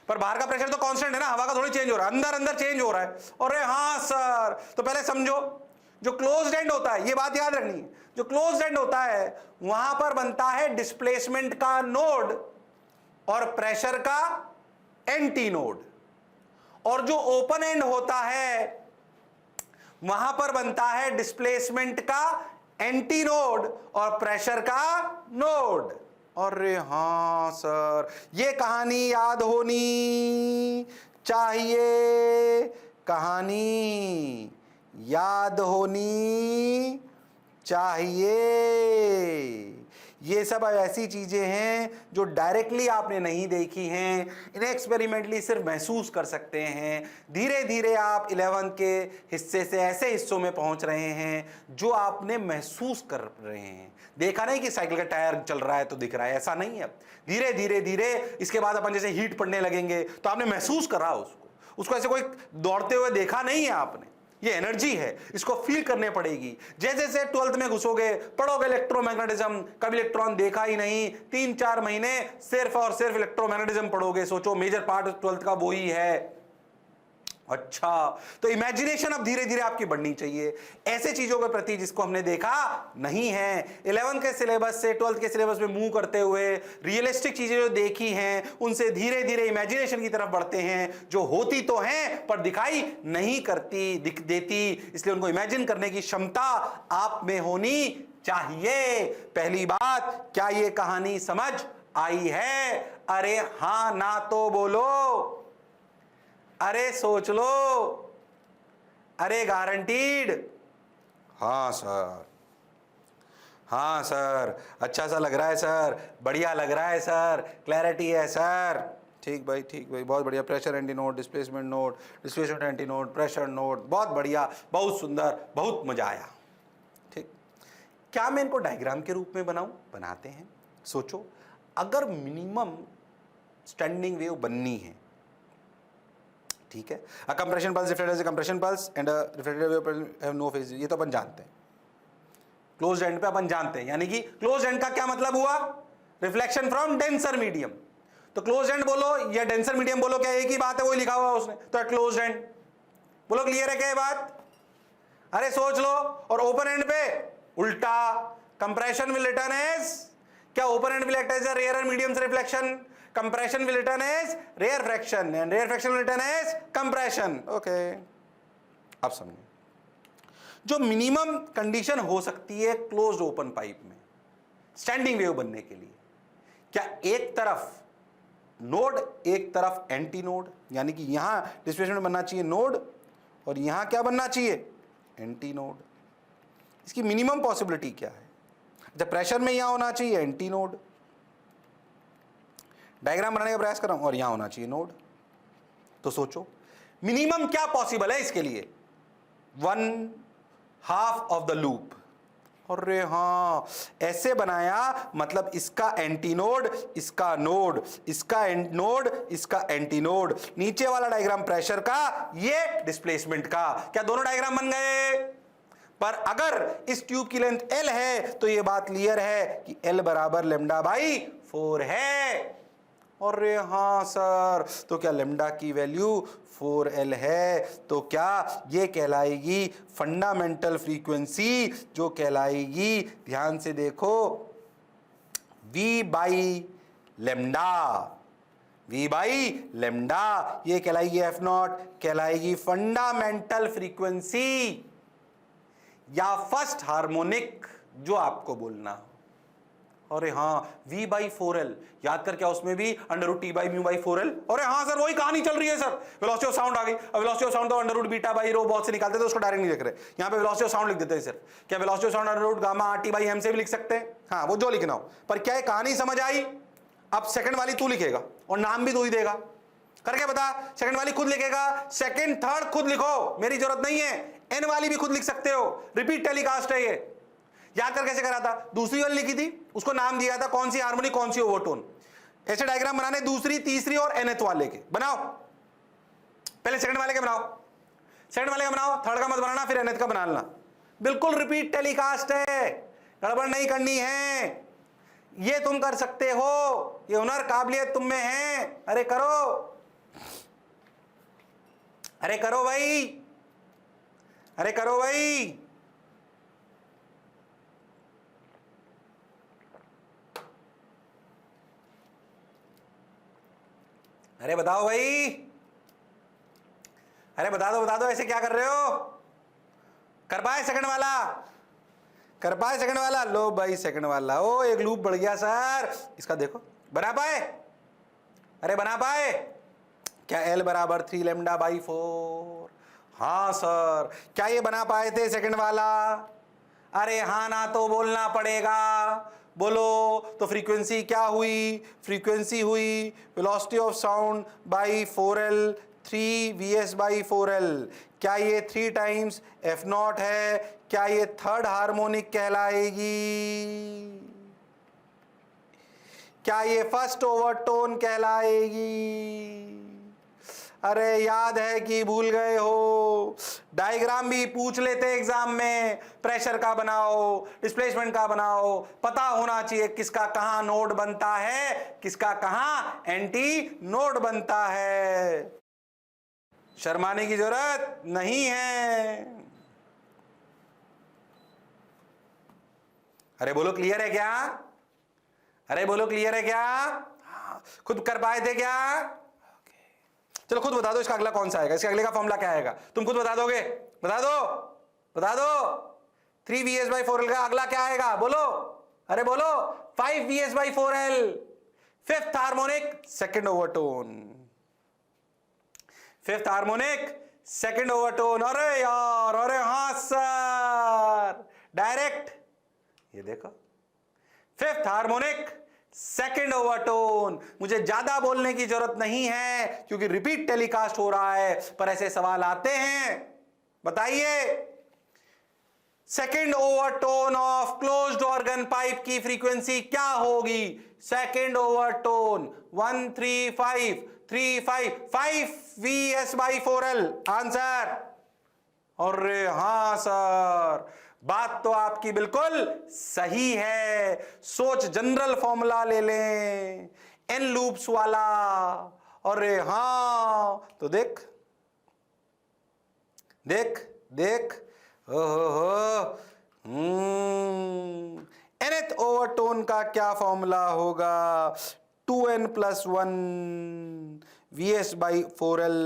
पर बाहर का प्रेशर तो कांस्टेंट है ना, हवा का थोड़ी चेंज हो रहा है, अंदर अंदर चेंज हो रहा है। और हाँ सर, तो पहले समझो जो क्लोज्ड एंड होता है, ये बात याद रखनी है, जो क्लोज्ड एंड होता है वहां पर बनता है डिस्प्लेसमेंट का नोड और प्रेशर का एंटी नोड, और जो ओपन एंड होता है वहां पर बनता है डिस्प्लेसमेंट का एंटी नोड और प्रेशर का नोड। अरे हाँ सर, ये कहानी याद होनी चाहिए, कहानी याद होनी चाहिए। ये सब ऐसी चीजें हैं जो डायरेक्टली आपने नहीं देखी हैं, इन्हें एक्सपेरिमेंटली सिर्फ महसूस कर सकते हैं। धीरे धीरे आप 11th के हिस्से से ऐसे हिस्सों में पहुंच रहे हैं जो आपने महसूस कर रहे हैं। देखा नहीं कि साइकिल का टायर चल रहा है तो दिख रहा है, ऐसा नहीं है। धीरे धीरे धीरे इसके बाद अपन जैसे हीट पड़ने लगेंगे तो आपने महसूस करा उसको ऐसे कोई दौड़ते हुए देखा नहीं है आपने। ये एनर्जी है, इसको फील करने पड़ेगी। जैसे जैसे 12th में घुसोगे, पढ़ोगे इलेक्ट्रोमैग्नेटिज्म, कभी इलेक्ट्रॉन देखा ही नहीं, 3-4 महीने सिर्फ और सिर्फ इलेक्ट्रोमैग्नेटिज्म पढ़ोगे। सोचो मेजर पार्ट 12th का वो ही है। अच्छा, तो इमेजिनेशन अब धीरे धीरे आपकी बढ़नी चाहिए ऐसे चीजों के प्रति जिसको हमने देखा नहीं है। 11th के सिलेबस से 12th के सिलेबस में मूव करते हुए रियलिस्टिक चीजें जो देखी हैं उनसे धीरे धीरे इमेजिनेशन की तरफ बढ़ते हैं, जो होती तो हैं पर दिखाई नहीं करती, दिख देती, इसलिए उनको इमेजिन करने की क्षमता आप में होनी चाहिए। पहली बात, क्या ये कहानी समझ आई है? अरे हां ना तो बोलो, अरे सोच लो, अरे गारंटीड। हाँ सर, हाँ सर, अच्छा सा लग रहा है सर, बढ़िया लग रहा है सर, क्लैरिटी है सर। ठीक भाई, ठीक भाई, बहुत बढ़िया। Pressure anti node, displacement anti node, pressure node, बहुत बढ़िया, बहुत सुंदर, बहुत मजा आया। ठीक, क्या मैं इनको डायग्राम के रूप में बनाऊं? बनाते हैं। सोचो अगर मिनिमम स्टैंडिंग वेव बननी है, ठीक है, a compression pulse reflected as a compression pulse and a reflected wave have no phase, ये तो अपन जानते हैं। क्लोज्ड एंड पे अपन जानते हैं, यानी कि क्लोज्ड एंड का क्या मतलब हुआ? Reflection from denser medium. तो क्लोज्ड एंड बोलो या डेंसर मीडियम बोलो, क्या एक ही बात है, वो लिखा हुआ उसने, तो क्लोज्ड एंड बोलो। क्लियर है क्या ये बात? अरे सोच लो। और ओपन एंड पे उल्टा, कंप्रेशन विल रिटर्न एज, क्या open end will act as a rare medium reflection, compression will return as rare fraction and rare fraction will return as compression. Okay, अब समझिए, जो मिनिमम कंडीशन हो सकती है closed open pipe में standing wave बनने के लिए, क्या एक तरफ नोड एक तरफ एंटी नोड, यानी कि यहां डिस्प्लेसमेंट बनना चाहिए नोड और यहां क्या बनना चाहिए? Anti node. इसकी मिनिमम पॉसिबिलिटी क्या है? जब प्रेशर में यहां होना चाहिए एंटी नोड, डायग्राम बनाने का प्रयास कर रहा हूं, और यहां होना चाहिए नोड। तो सोचो मिनिमम क्या पॉसिबल है इसके लिए? 1/2 ऑफ द लूप। अरे हाँ, ऐसे बनाया, मतलब इसका एंटी नोड, इसका नोड, इसका नोड, इसका एंटी नोड। नीचे वाला डायग्राम प्रेशर का, ये डिस्प्लेसमेंट का। क्या दोनों डायग्राम बन गए? पर अगर इस ट्यूब की लेंथ L है तो ये बात क्लियर है कि L बराबर λ/4 है। अरे हाँ सर, तो क्या लैम्डा की वैल्यू 4L है? तो क्या ये कहलाएगी फंडामेंटल फ्रीक्वेंसी, जो कहलाएगी, ध्यान से देखो, V/L lambda, V by lambda, ये कहलाएगी एफ नॉट, कहलाएगी फंडामेंटल फ्रीक्वेंसी या फर्स्ट हार्मोनिक जो आपको बोलना हो। अरे हाँ V बाई 4L याद कर, क्या उसमें भी under root T by mu by 4L। अरे हाँ सर वही कहानी चल रही है सर, वेलोसिटी ऑफ साउंड आ गई। अब वेलोसिटी ऑफ साउंड तो under root beta by rho बहुत से निकालते थे, उसको डायरेक्ट नहीं लिख रहे, यहाँ पे वेलोसिटी ऑफ साउंड लिख देते हैं सर। क्या velocity of sound under root gamma R T by M से भी लिख सकते हैं, हाँ वो जो लिखना हो। पर क्या कहानी समझ आई? अब सेकंड वाली तू लिखेगा और नाम भी तू ही देगा, करके बता। सेकंड वाली खुद लिखेगा, सेकंड थर्ड खुद लिखो, मेरी जरूरत नहीं है। एन वाली भी खुद लिख सकते हो, रिपीट टेलीकास्ट है ये। याद कर कैसे करा था? दूसरी वाली लिखी थी, उसको नाम दिया था कौन सी हार्मोनिक कौन सी ओवरटोन। ऐसे डायग्राम बनाने दूसरी तीसरी और एनथ वाले के बनाओ, पहले सेकंड वाले के बनाओ, सेकंड वाले का बनाओ, थर्ड का मत बनाना, फिर एनथ का बना लेना। बिल्कुल रिपीट टेलीकास्ट है, गड़बड़ नहीं करनी है, ये तुम कर सकते हो, ये हुनर काबिलियत तुम में है। अरे करो, अरे करो भाई, अरे करो भाई। अरे बताओ भाई, अरे बता दो ऐसे क्या कर रहे हो? कर पाए सेकंड वाला? कर पाए सेकंड वाला? लो भाई सेकंड वाला, ओ एक लूप बढ़ गया सर, इसका देखो बना पाए? अरे बना पाए क्या? एल बराबर 3 लेमडा बाई 4, हाँ सर। क्या ये बना पाए थे सेकंड वाला? अरे हाँ ना तो बोलना पड़ेगा, बोलो। तो फ्रीक्वेंसी क्या हुई? फ्रीक्वेंसी हुई velocity of sound by 4L 3 Vs by 4L। क्या ये 3 टाइम्स एफ नॉट है? क्या ये थर्ड हार्मोनिक कहलाएगी? क्या ये फर्स्ट ओवरटोन कहलाएगी? अरे याद है कि भूल गए हो? डायग्राम भी पूछ लेते एग्जाम में, प्रेशर का बनाओ, डिस्प्लेसमेंट का बनाओ, पता होना चाहिए किसका कहां नोड बनता है, किसका कहां एंटी नोड बनता है। शर्माने की जरूरत नहीं है। अरे बोलो क्लियर है क्या? अरे बोलो क्लियर है क्या? खुद कर पाए थे क्या? चलो खुद बता दो इसका अगला कौन सा आएगा, इसके अगले का फॉर्मूला क्या आएगा? तुम खुद बता दोगे? बता दो, बता दो। 3 Vs बाई 4L का अगला क्या आएगा? बोलो, अरे बोलो। 5 Vs by 4L, fifth harmonic second overtone, fifth harmonic second overtone. अरे यार, अरे हाँ सर, डायरेक्ट ये देखो, फिफ्थ हार्मोनिक सेकंड ओवरटोन। मुझे ज्यादा बोलने की जरूरत नहीं है क्योंकि रिपीट टेलीकास्ट हो रहा है, पर ऐसे सवाल आते हैं। बताइए, second overtone of closed organ pipe की फ्रीक्वेंसी क्या होगी? Second overtone 135 5 Vs by 4L answer. अरे हाँ सर, बात तो आपकी बिल्कुल सही है। सोच जनरल फॉर्मूला ले लें, एन लूप्स वाला। अरे हाँ, तो देख देख देख, ओहो, nth ओवरटोन का क्या फॉर्मूला होगा? 2n + 1 Vs by 4L।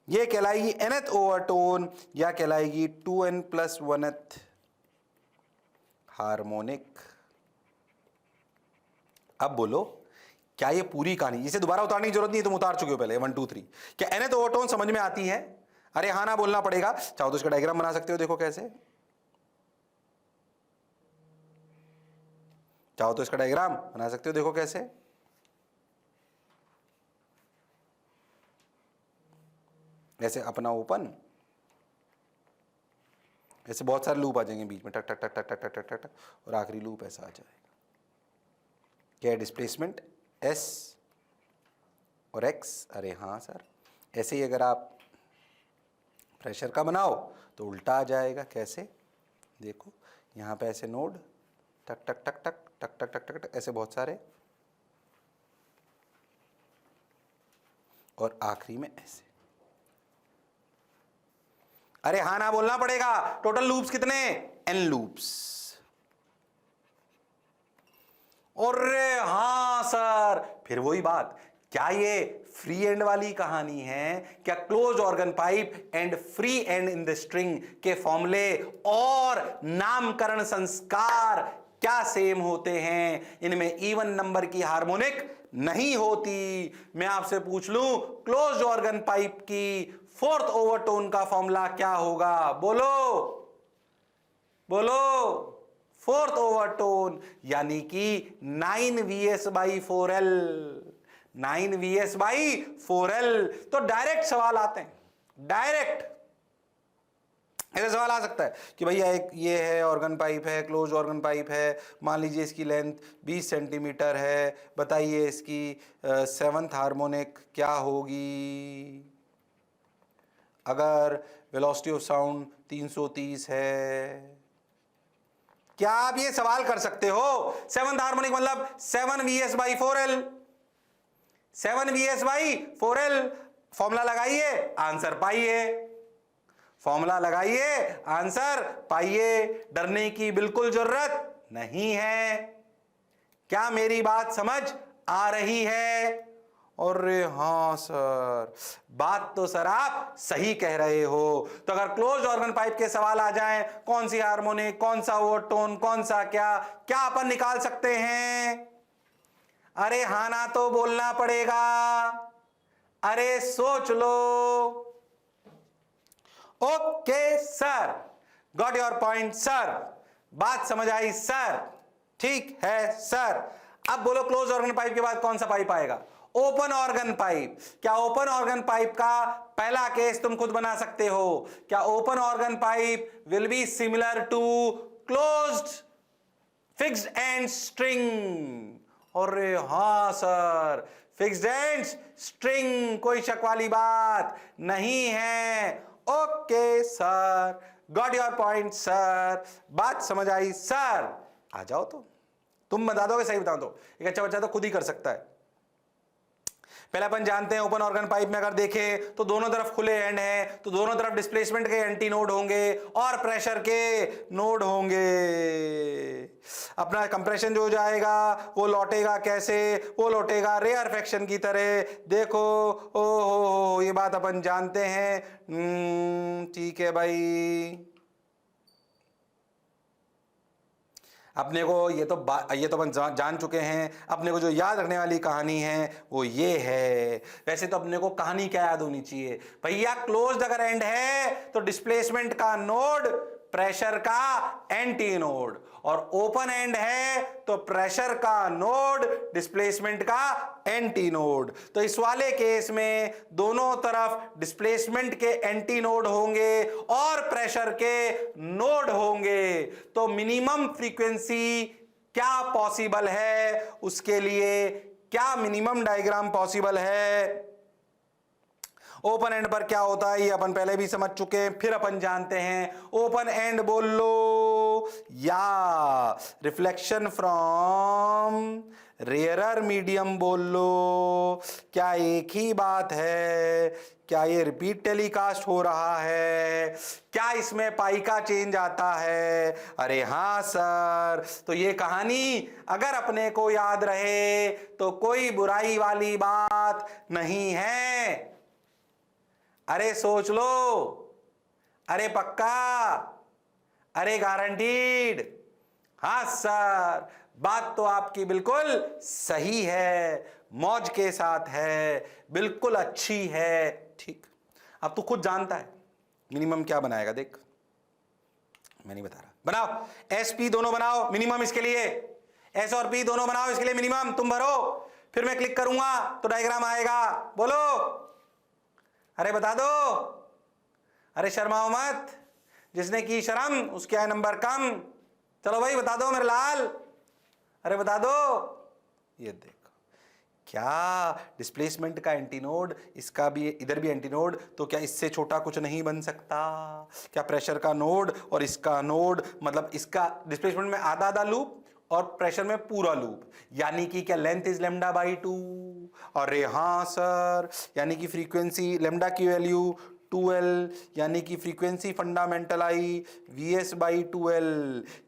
ये कहलाएगी nth ओवरटोन या कहलाएगी 2n + 1th हार्मोनिक। अब बोलो, क्या ये पूरी कहानी, इसे दोबारा उतारने की जरूरत नहीं है, तुम उतार चुके हो पहले 1 2 3। क्या nth ओवरटोन समझ में आती है? अरे हाँ ना बोलना पड़ेगा। चाहो तो इसका डायग्राम बना सकते हो, देखो कैसे। चाहो तो इसका डायग्राम बना सकते हो, देखो कैसे। ऐसे अपना ओपन, ऐसे बहुत सारे लूप आ जाएंगे बीच में, टक टक टक टक टक टक टक टक, और आखिरी लूप ऐसा आ जाएगा। क्या है? डिस्प्लेसमेंट S और X। अरे हाँ सर, ऐसे ही अगर आप प्रेशर का बनाओ तो उल्टा आ जाएगा। कैसे? देखो यहाँ पे ऐसे नोड, टक टक टक टक टक टक टक टक टक, ऐसे बहुत सारे, और आखिरी में ऐसे। अरे हाँ ना बोलना पड़ेगा। टोटल लूप्स कितने? n loops. अरे हाँ सर, फिर वही बात, क्या ये फ्री एंड वाली कहानी है? क्या close organ pipe and free and in the string के फॉर्मूले और नामकरण संस्कार क्या सेम होते हैं? इनमें इवन नंबर की हार्मोनिक नहीं होती। मैं आपसे पूछ लूं, क्लोज ऑर्गन पाइप की फोर्थ ओवरटोन का फॉर्मूला क्या होगा? बोलो बोलो। फोर्थ ओवरटोन यानी कि 9vs/4l, 9vs/4l। तो डायरेक्ट सवाल आते हैं, डायरेक्ट ऐसा सवाल आ सकता है कि भैया एक ये है ऑर्गन पाइप है, क्लोज ऑर्गन पाइप है, मान लीजिए इसकी लेंथ 20 सेंटीमीटर है, बताइए इसकी सेवंथ हार्मोनिक क्या होगी अगर वेलोसिटी ऑफ साउंड 330 है? क्या आप ये सवाल कर सकते हो? सेवंथ हार्मोनिक मतलब 7vs/4l, 7vs/4l। फॉर्मूला लगाइए, आंसर पाइए, फॉर्मूला लगाइए, आंसर पाइए। डरने की बिल्कुल जरूरत नहीं है। क्या मेरी बात समझ आ रही है? अरे हाँ सर, बात तो सर आप सही कह रहे हो। तो अगर क्लोज ऑर्गन पाइप के सवाल आ जाएं, कौन सी हार्मोनिक, कौन सा ओवरटोन, कौन सा क्या अपन निकाल सकते हैं? अरे हाँ ना तो बोलना पड़ेगा। अरे सोच लो। Okay sir, got your point sir, बात समझ आई सर, ठीक है सर। अब बोलो क्लोज ऑर्गन पाइप के बाद कौन सा पाइप आएगा? Open organ pipe. क्या ओपन ऑर्गन पाइप का पहला केस तुम खुद बना सकते हो? क्या open organ pipe will be similar to closed fixed end string? अरे हाँ सर, फिक्स्ड एंड स्ट्रिंग, कोई शक वाली बात नहीं है। Okay sir, got your point sir, बात समझ आई सर। आ जाओ, तो तुम बता दोगे, सही बता दो। एक अच्छा बच्चा तो खुद ही कर सकता है। पहले अपन जानते हैं ओपन ऑर्गन पाइप में अगर देखें तो दोनों तरफ खुले एंड है, तो दोनों तरफ डिस्प्लेसमेंट के एंटी नोड होंगे और प्रेशर के नोड होंगे। अपना कंप्रेशन जो हो जाएगा वो लौटेगा कैसे? वो लौटेगा रेयरफेक्शन की तरह। देखो, ओ हो, ये बात अपन जानते हैं। ठीक है भाई, अपने को ये तो अपन जान चुके हैं। अपने को जो याद रखने वाली कहानी है वो ये है। वैसे तो अपने को कहानी क्या याद होनी चाहिए भैया? क्लोज्ड अगर एंड है तो डिस्प्लेसमेंट का नोड प्रेशर का एंटी नोड, और ओपन एंड है तो प्रेशर का नोड डिस्प्लेसमेंट का एंटी नोड। तो इस वाले केस में दोनों तरफ डिस्प्लेसमेंट के एंटी नोड होंगे और प्रेशर के नोड होंगे। तो मिनिमम फ्रीक्वेंसी क्या पॉसिबल है? उसके लिए क्या मिनिमम डायग्राम पॉसिबल है? ओपन एंड पर क्या होता है ये अपन पहले भी समझ चुके हैं, फिर अपन जानते हैं। ओपन एंड बोल लो या रिफ्लेक्शन फ्रॉम रेयरर मीडियम बोल लो, क्या एक ही बात है? क्या ये रिपीट टेलीकास्ट हो रहा है? क्या इसमें पाई का चेंज आता है? अरे हाँ सर। तो ये कहानी अगर अपने को याद रहे तो कोई बुराई वाली बात नहीं है। अरे सोच लो, अरे पक्का, अरे गारंटीड। हाँ सर, बात तो आपकी बिल्कुल सही है, मौज के साथ है, बिल्कुल अच्छी है। ठीक, अब तू खुद जानता है मिनिमम क्या बनाएगा। देख, मैं नहीं बता रहा, बनाओ। एस पी दोनों बनाओ मिनिमम, इसके लिए एस और पी दोनों बनाओ, इसके लिए मिनिमम तुम भरो। फिर मैं क्लिक करूंगा तो डायग्राम आएगा। बोलो, अरे बता दो। अरे शर्माओ मत, जिसने की शर्म उसके आए नंबर कम। चलो भाई बता दो मेरे लाल, अरे बता दो। ये देखो, क्या डिस्प्लेसमेंट का एंटीनोड, इसका भी इधर भी एंटीनोड, तो क्या इससे छोटा कुछ नहीं बन सकता? क्या प्रेशर का नोड और इसका नोड, मतलब इसका डिस्प्लेसमेंट में आधा आधा लूप और प्रेशर में पूरा लूप, यानी कि क्या लेंथ इज λ/2? अरे हाँ सर, यानी कि फ्रीक्वेंसी लैम्डा की वैल्यू 2L, यानी कि फ्रीक्वेंसी फंडामेंटल आई VS/2L।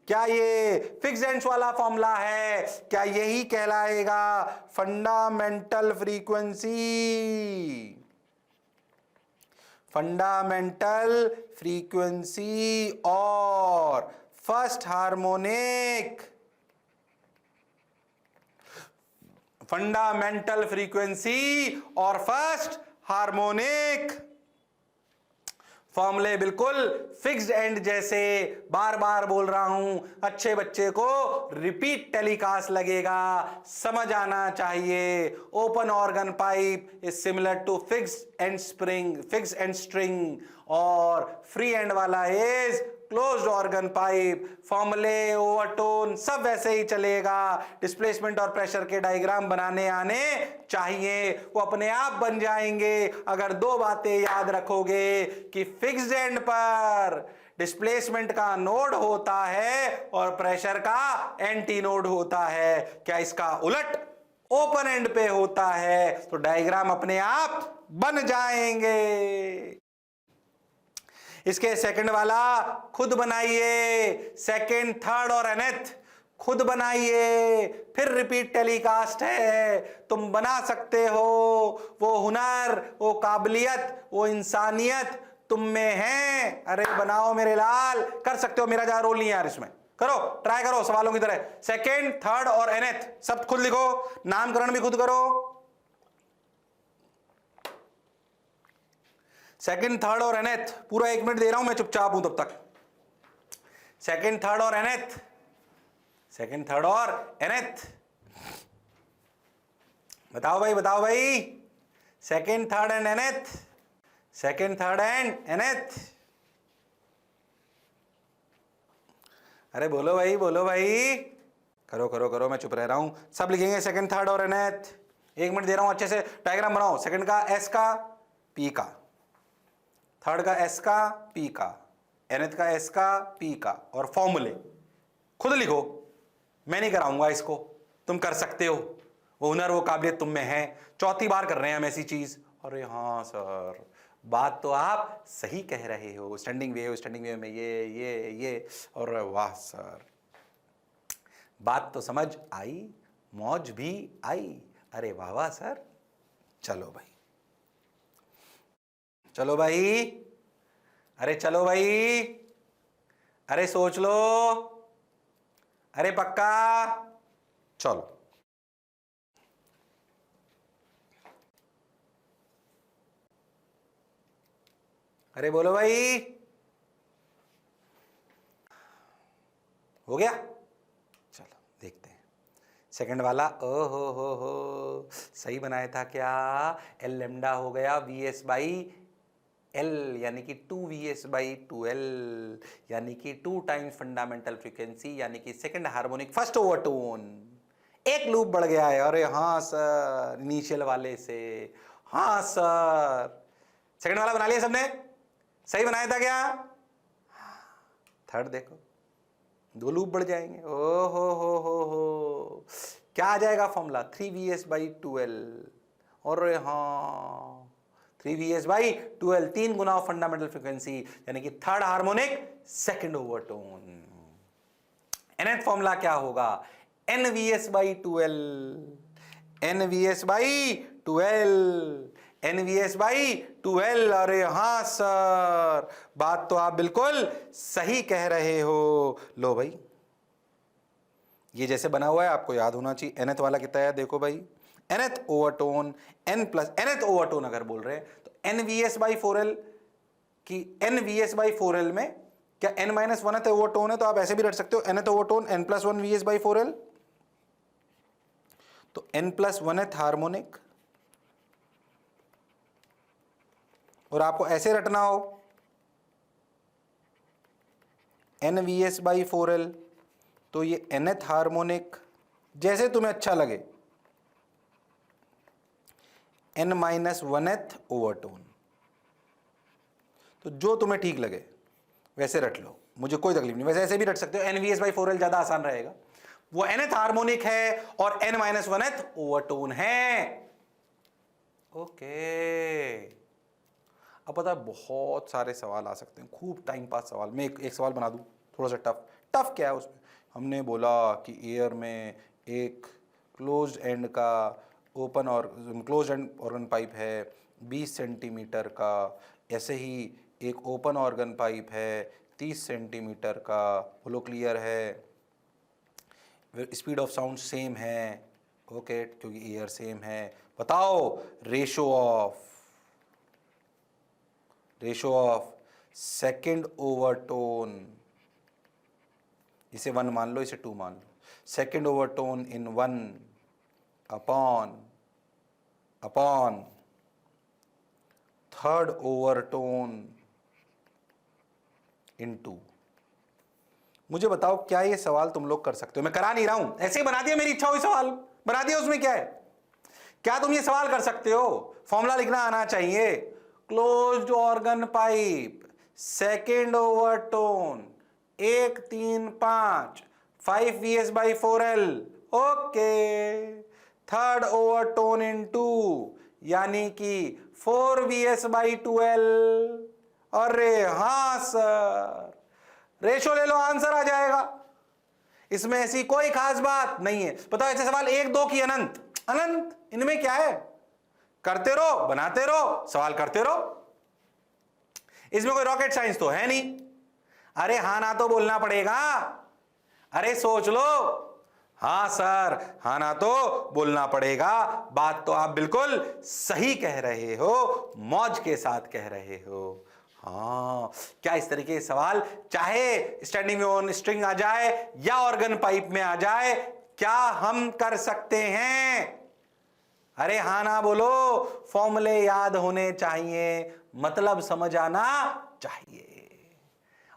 क्या ये फिक्स एंड्स वाला फॉर्मूला है? क्या यही कहलाएगा फंडामेंटल फ्रीक्वेंसी? फंडामेंटल फ्रीक्वेंसी और फर्स्ट हार्मोनिक, फंडामेंटल फ्रीक्वेंसी और फर्स्ट हार्मोनिक फॉर्मूले बिल्कुल फिक्स्ड एंड जैसे, बार बार बोल रहा हूं, अच्छे बच्चे को रिपीट टेलीकास्ट लगेगा, समझ आना चाहिए। Open organ pipe is similar to fixed end spring, fixed end string, और फ्री एंड वाला इज क्लोज्ड ऑर्गन पाइप। फॉर्मूले, ओवरटोन सब वैसे ही चलेगा। डिस्प्लेसमेंट और प्रेशर के डायग्राम बनाने आने चाहिए, वो अपने आप बन जाएंगे अगर दो बातें याद रखोगे कि फिक्स्ड एंड पर डिस्प्लेसमेंट का नोड होता है और प्रेशर का एंटी नोड होता है। क्या इसका उलट ओपन एंड पे होता है तो डायग्राम अपने आप बन जाएंगे। इसके सेकंड वाला खुद बनाइए, सेकंड, थर्ड और nth खुद बनाइए, फिर रिपीट टेलीकास्ट है, तुम बना सकते हो। वो हुनर, वो काबिलियत, वो इंसानियत तुम में है। अरे बनाओ मेरे लाल, कर सकते हो, मेरा ज्यादा रोल नहीं है यार इसमें। करो, ट्राई करो सवालों की तरह। सेकंड, थर्ड और nth सब खुद लिखो, नामकरण भी खुद करो। सेकंड, थर्ड और nth पूरा 1 मिनट दे रहा हूं मैं, चुपचाप हूं तब तक। सेकंड, थर्ड और nth, सेकंड, थर्ड और nth, बताओ भाई, बताओ भाई। Second, third and nth, second, third and nth, अरे बोलो भाई, बोलो भाई, करो करो करो, मैं चुप रह रहा हूं। सब लिखेंगे सेकंड, थर्ड और nth। 1 मिनट दे रहा हूं, अच्छे से डायग्राम बनाओ। सेकंड का S का P का, थर्ड का S का P का, nth का S का P का, और फॉर्मूले खुद लिखो। मैं नहीं कराऊंगा इसको, तुम कर सकते हो, वो हुनर, वो काबिलियत तुम में है। चौथी बार कर रहे हैं हम ऐसी चीज। अरे हाँ सर, बात तो आप सही कह रहे हो, स्टैंडिंग वेव में ये, और वाह सर, बात तो समझ आई, मौज भी आई। अरे वाह वाह सर, चलो भाई, चलो भाई, अरे चलो भाई, अरे सोच लो, अरे पक्का, चलो। अरे बोलो भाई, हो गया? चलो देखते हैं सेकंड वाला। ओ हो, सही बनाया था क्या? एल लेमडा हो गया VS/L, यानी कि 2VS/2L, यानी कि 2 टाइम्स फंडामेंटल फ्रीक्वेंसी, यानी कि सेकंड हार्मोनिक फर्स्ट ओवरटोन। एक लूप बढ़ गया है। अरे हाँ सर, इनिशियल वाले से। हाँ सर, सेकंड वाला बना लिया सबने? सही बनाया था क्या? थर्ड देखो, 2 लूप बढ़ जाएंगे। ओ हो, क्या आ जाएगा फॉर्मूला? 3VS/2L। और हाँ, 3VS/2L, 3 गुना फंडामेंटल फ्रीक्वेंसी, यानी कि third harmonic second overtone. nth formula क्या होगा? NVS/2L, NVS/2L, NVS/2L। अरे हाँ सर, बात तो आप बिल्कुल सही कह रहे हो। लो भाई, ये जैसे बना हुआ है आपको याद होना चाहिए। nth वाला कितना है देखो भाई, nth ओवरटोन, nth ओवरटोन अगर बोल रहे हैं तो NVS/4L की, NVS/4L में क्या n-1th ओवरटोन है, तो आप ऐसे भी रख सकते हो, nth ओवरटोन n+1 VS/4L, तो n+1th हार्मोनिक। और आपको ऐसे रटना हो NVS/4L, तो ये nth हार्मोनिक, जैसे तुम्हें अच्छा लगे, n-1th ओवरटोन, तो जो तुम्हें ठीक लगे वैसे रट लो, मुझे कोई तकलीफ नहीं। वैसे ऐसे भी रट सकते हो, NVS/4L ज्यादा आसान रहेगा। वो nth हार्मोनिक है और n-1th ओवरटोन है। ओके, अब पता है बहुत सारे सवाल आ सकते हैं, खूब टाइम पास सवाल। मैं एक सवाल बना दूं थोड़ा सा टफ। टफ क्या है उसमें? हमने बोला कि एयर में एक क्लोज्ड एंड का ओपन और क्लोज्ड एंड ऑर्गन पाइप है 20 सेंटीमीटर का, ऐसे ही एक ओपन ऑर्गन पाइप है 30 सेंटीमीटर का। बोलो क्लियर है? स्पीड ऑफ साउंड सेम है, ओके, क्योंकि एयर सेम है। बताओ रेशो ऑफ सेकंड ओवरटोन, इसे 1 मान लो, इसे 2 मान लो। Second overtone in 1 upon third overtone in 2। मुझे बताओ क्या ये सवाल तुम लोग कर सकते हो? मैं करा नहीं रहा हूं, ऐसे ही बना दिया, मेरी इच्छा हुई सवाल बना दिया, उसमें क्या है? क्या तुम ये सवाल कर सकते हो? फॉर्मूला लिखना आना चाहिए। Closed organ pipe second overtone 1 3 5 5 Vs/4L, okay. Third overtone in 2 यानी कि 4 Vs/2L। अरे हां सर, रेशो ले लो, आंसर आ जाएगा। इसमें ऐसी कोई खास बात नहीं है। पता है ऐसे सवाल 1 2 की अनंत अनंत, इनमें क्या है? करते रहो, बनाते रहो, सवाल करते रहो। इसमें कोई रॉकेट साइंस तो है नहीं। अरे हां ना तो बोलना पड़ेगा। अरे सोच लो, हां सर हां ना तो बोलना पड़ेगा। बात तो आप बिल्कुल सही कह रहे हो, मौज के साथ कह रहे हो। हाँ, क्या इस तरीके के सवाल चाहे स्टैंडिंग वेव ऑन स्ट्रिंग आ जाए या ऑर्गन पाइप में आ जाए, क्या हम कर सकते हैं? अरे हाँ ना बोलो, फॉर्मूले याद होने चाहिए, मतलब समझ आना चाहिए।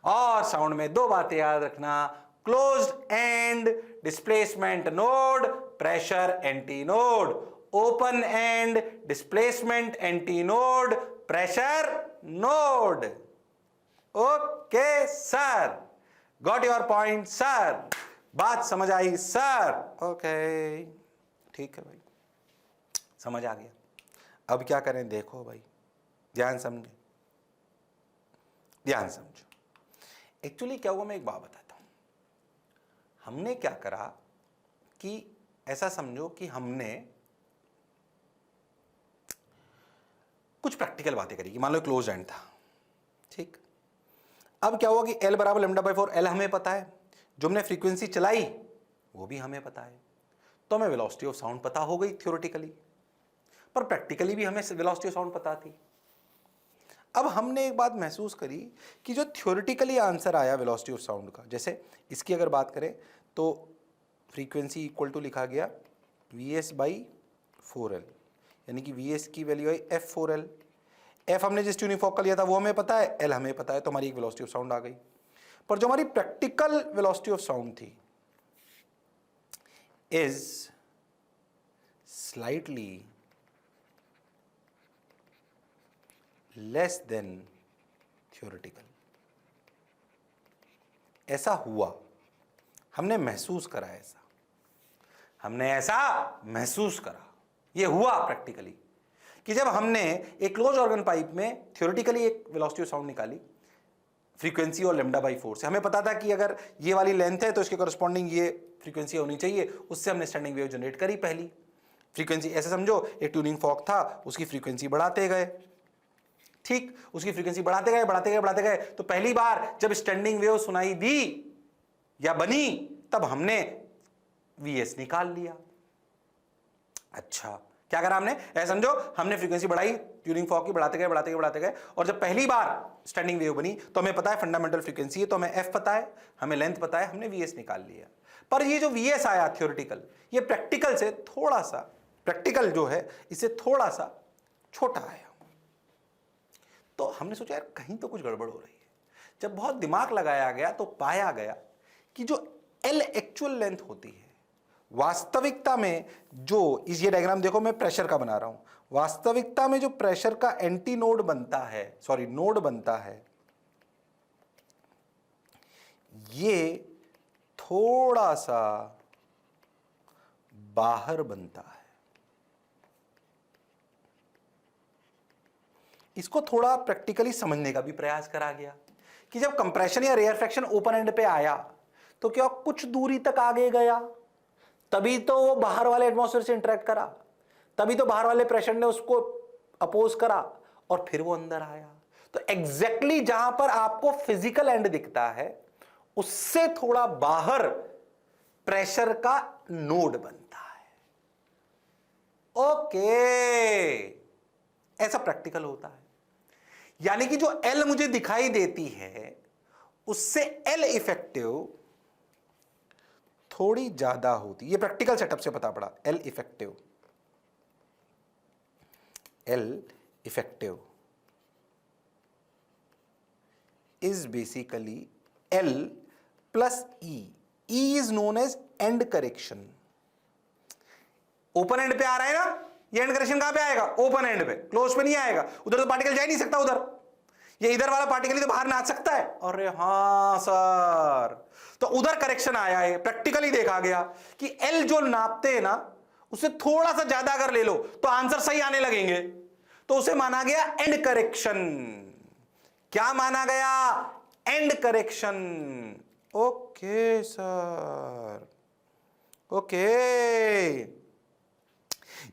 और साउंड में 2 बातें याद रखना, closed end displacement node, pressure antinode. Open and displacement antinode, pressure node. Okay sir, got your point sir, बात समझ आई सर? ओके ठीक है भाई, समझ आ गया। अब क्या करें देखो भाई, ध्यान समझे, ध्यान समझो। एक्चुअली क्या हुआ, मैं एक बात बताता हूं। हमने क्या करा कि ऐसा समझो कि हमने कुछ प्रैक्टिकल बातें करी कि मान लो क्लोज एंड था, ठीक। अब क्या हुआ कि L बराबर λ/4, L हमें पता है, जो हमने फ्रीक्वेंसी चलाई वो भी हमें पता है, तो हमें वेलोसिटी ऑफ साउंड पता हो गई थ्योरेटिकली, पर प्रैक्टिकली भी हमें वेलोसिटी ऑफ साउंड पता थी। अब हमने एक बात महसूस करी कि जो थ्योरेटिकली आंसर आया वेलोसिटी ऑफ साउंड का, जैसे इसकी अगर बात करें तो फ्रीक्वेंसी इक्वल टू लिखा गया Vs/4L, यानी कि Vs की वैल्यू आई f4L। f हमने जिस ट्यूनिंग फॉर्क का लिया था वो हमें पता है, L हमें पता है, तो हमारी एक वेलोसिटी ऑफ साउंड आ गई। पर जो हमारी प्रैक्टिकल वेलोसिटी ऑफ साउंड थी is slightly less than theoretical. ऐसा हुआ, हमने महसूस करा, हमने ऐसा महसूस करा, ये हुआ प्रैक्टिकली कि जब हमने एक क्लोज ऑर्गन पाइप में थ्योरेटिकली एक वेलोसिटी ऑफ साउंड निकाली फ्रीक्वेंसी और λ/4 से, हमें पता था कि अगर ये वाली लेंथ है तो इसके कॉरस्पॉन्डिंग ये फ्रीक्वेंसी होनी चाहिए, उससे हमने स्टैंडिंग वेव जनरेट करी। पहली फ्रीक्वेंसी ऐसे समझो, एक ट्यूनिंग फॉर्क था, उसकी फ्रीक्वेंसी बढ़ाते गए, ठीक, उसकी फ्रीक्वेंसी बढ़ाते गए बढ़ाते गए बढ़ाते गए, तो पहली बार जब स्टैंडिंग वेव सुनाई दी या बनी तब हमने Vs निकाल लिया। अच्छा, क्या करा हमने? ऐसा समझो, हमने फ्रीक्वेंसी बढ़ाई ट्यूनिंग फॉर्क की, बढ़ाते गए बढ़ाते गए बढ़ाते गए, और जब पहली बार स्टैंडिंग वेव बनी तो हमें पता है फंडामेंटल फ्रीक्वेंसी है, तो हमें f पता है, हमें लेंथ पता है, हमने Vs निकाल लिया। पर ये जो Vs आया थ्योरेटिकल, ये प्रैक्टिकल से थोड़ा सा, प्रैक्टिकल जो है इससे थोड़ा सा छोटा आया। तो हमने सोचा यार कहीं तो कुछ गड़बड़ हो रही है। जब बहुत दिमाग लगाया गया तो पाया गया कि जो L एक्चुअल लेंथ होती है, वास्तविकता में जो इस, ये डायग्राम देखो मैं प्रेशर का बना रहा हूं, वास्तविकता में जो प्रेशर का एंटी नोड बनता है, सॉरी नोड बनता है, ये थोड़ा सा बाहर बनता है। इसको थोड़ा प्रैक्टिकली समझने का भी प्रयास करा गया कि जब कंप्रेशन या रेयरफेक्शन ओपन एंड पे आया तो क्या कुछ दूरी तक आगे गया, तभी तो वो बाहर वाले एटमॉस्फेयर से इंटरेक्ट करा, तभी तो बाहर वाले प्रेशर ने उसको अपोज करा और फिर वो अंदर आया। तो एग्जैक्टली जहां पर आपको फिजिकल एंड दिखता है उससे थोड़ा बाहर प्रेशर का नोड बनता है। ओके, ऐसा प्रैक्टिकल होता है। यानी कि जो एल मुझे दिखाई देती है उससे एल इफेक्टिव थोड़ी ज्यादा होती, ये प्रैक्टिकल सेटअप से पता पड़ा। L effective is basically L plus E. E is known as end correction. Open end पे आ रहा है ना, ये एंड करेक्शन कहां पे आएगा? ओपन एंड पे, क्लोज पे नहीं आएगा। उधर तो पार्टिकल जा ही नहीं सकता उधर, ये इधर वाला पार्टिकल ही तो बाहर ना आ सकता है। अरे हाँ सर, तो उधर करेक्शन आया है, प्रैक्टिकली देखा गया कि एल जो नापते हैं ना उससे थोड़ा सा ज्यादा अगर ले लो तो आंसर सही आने लगेंगे, तो उसे माना गया एंड करेक्शन। क्या माना गया? And correction. Okay sir, okay.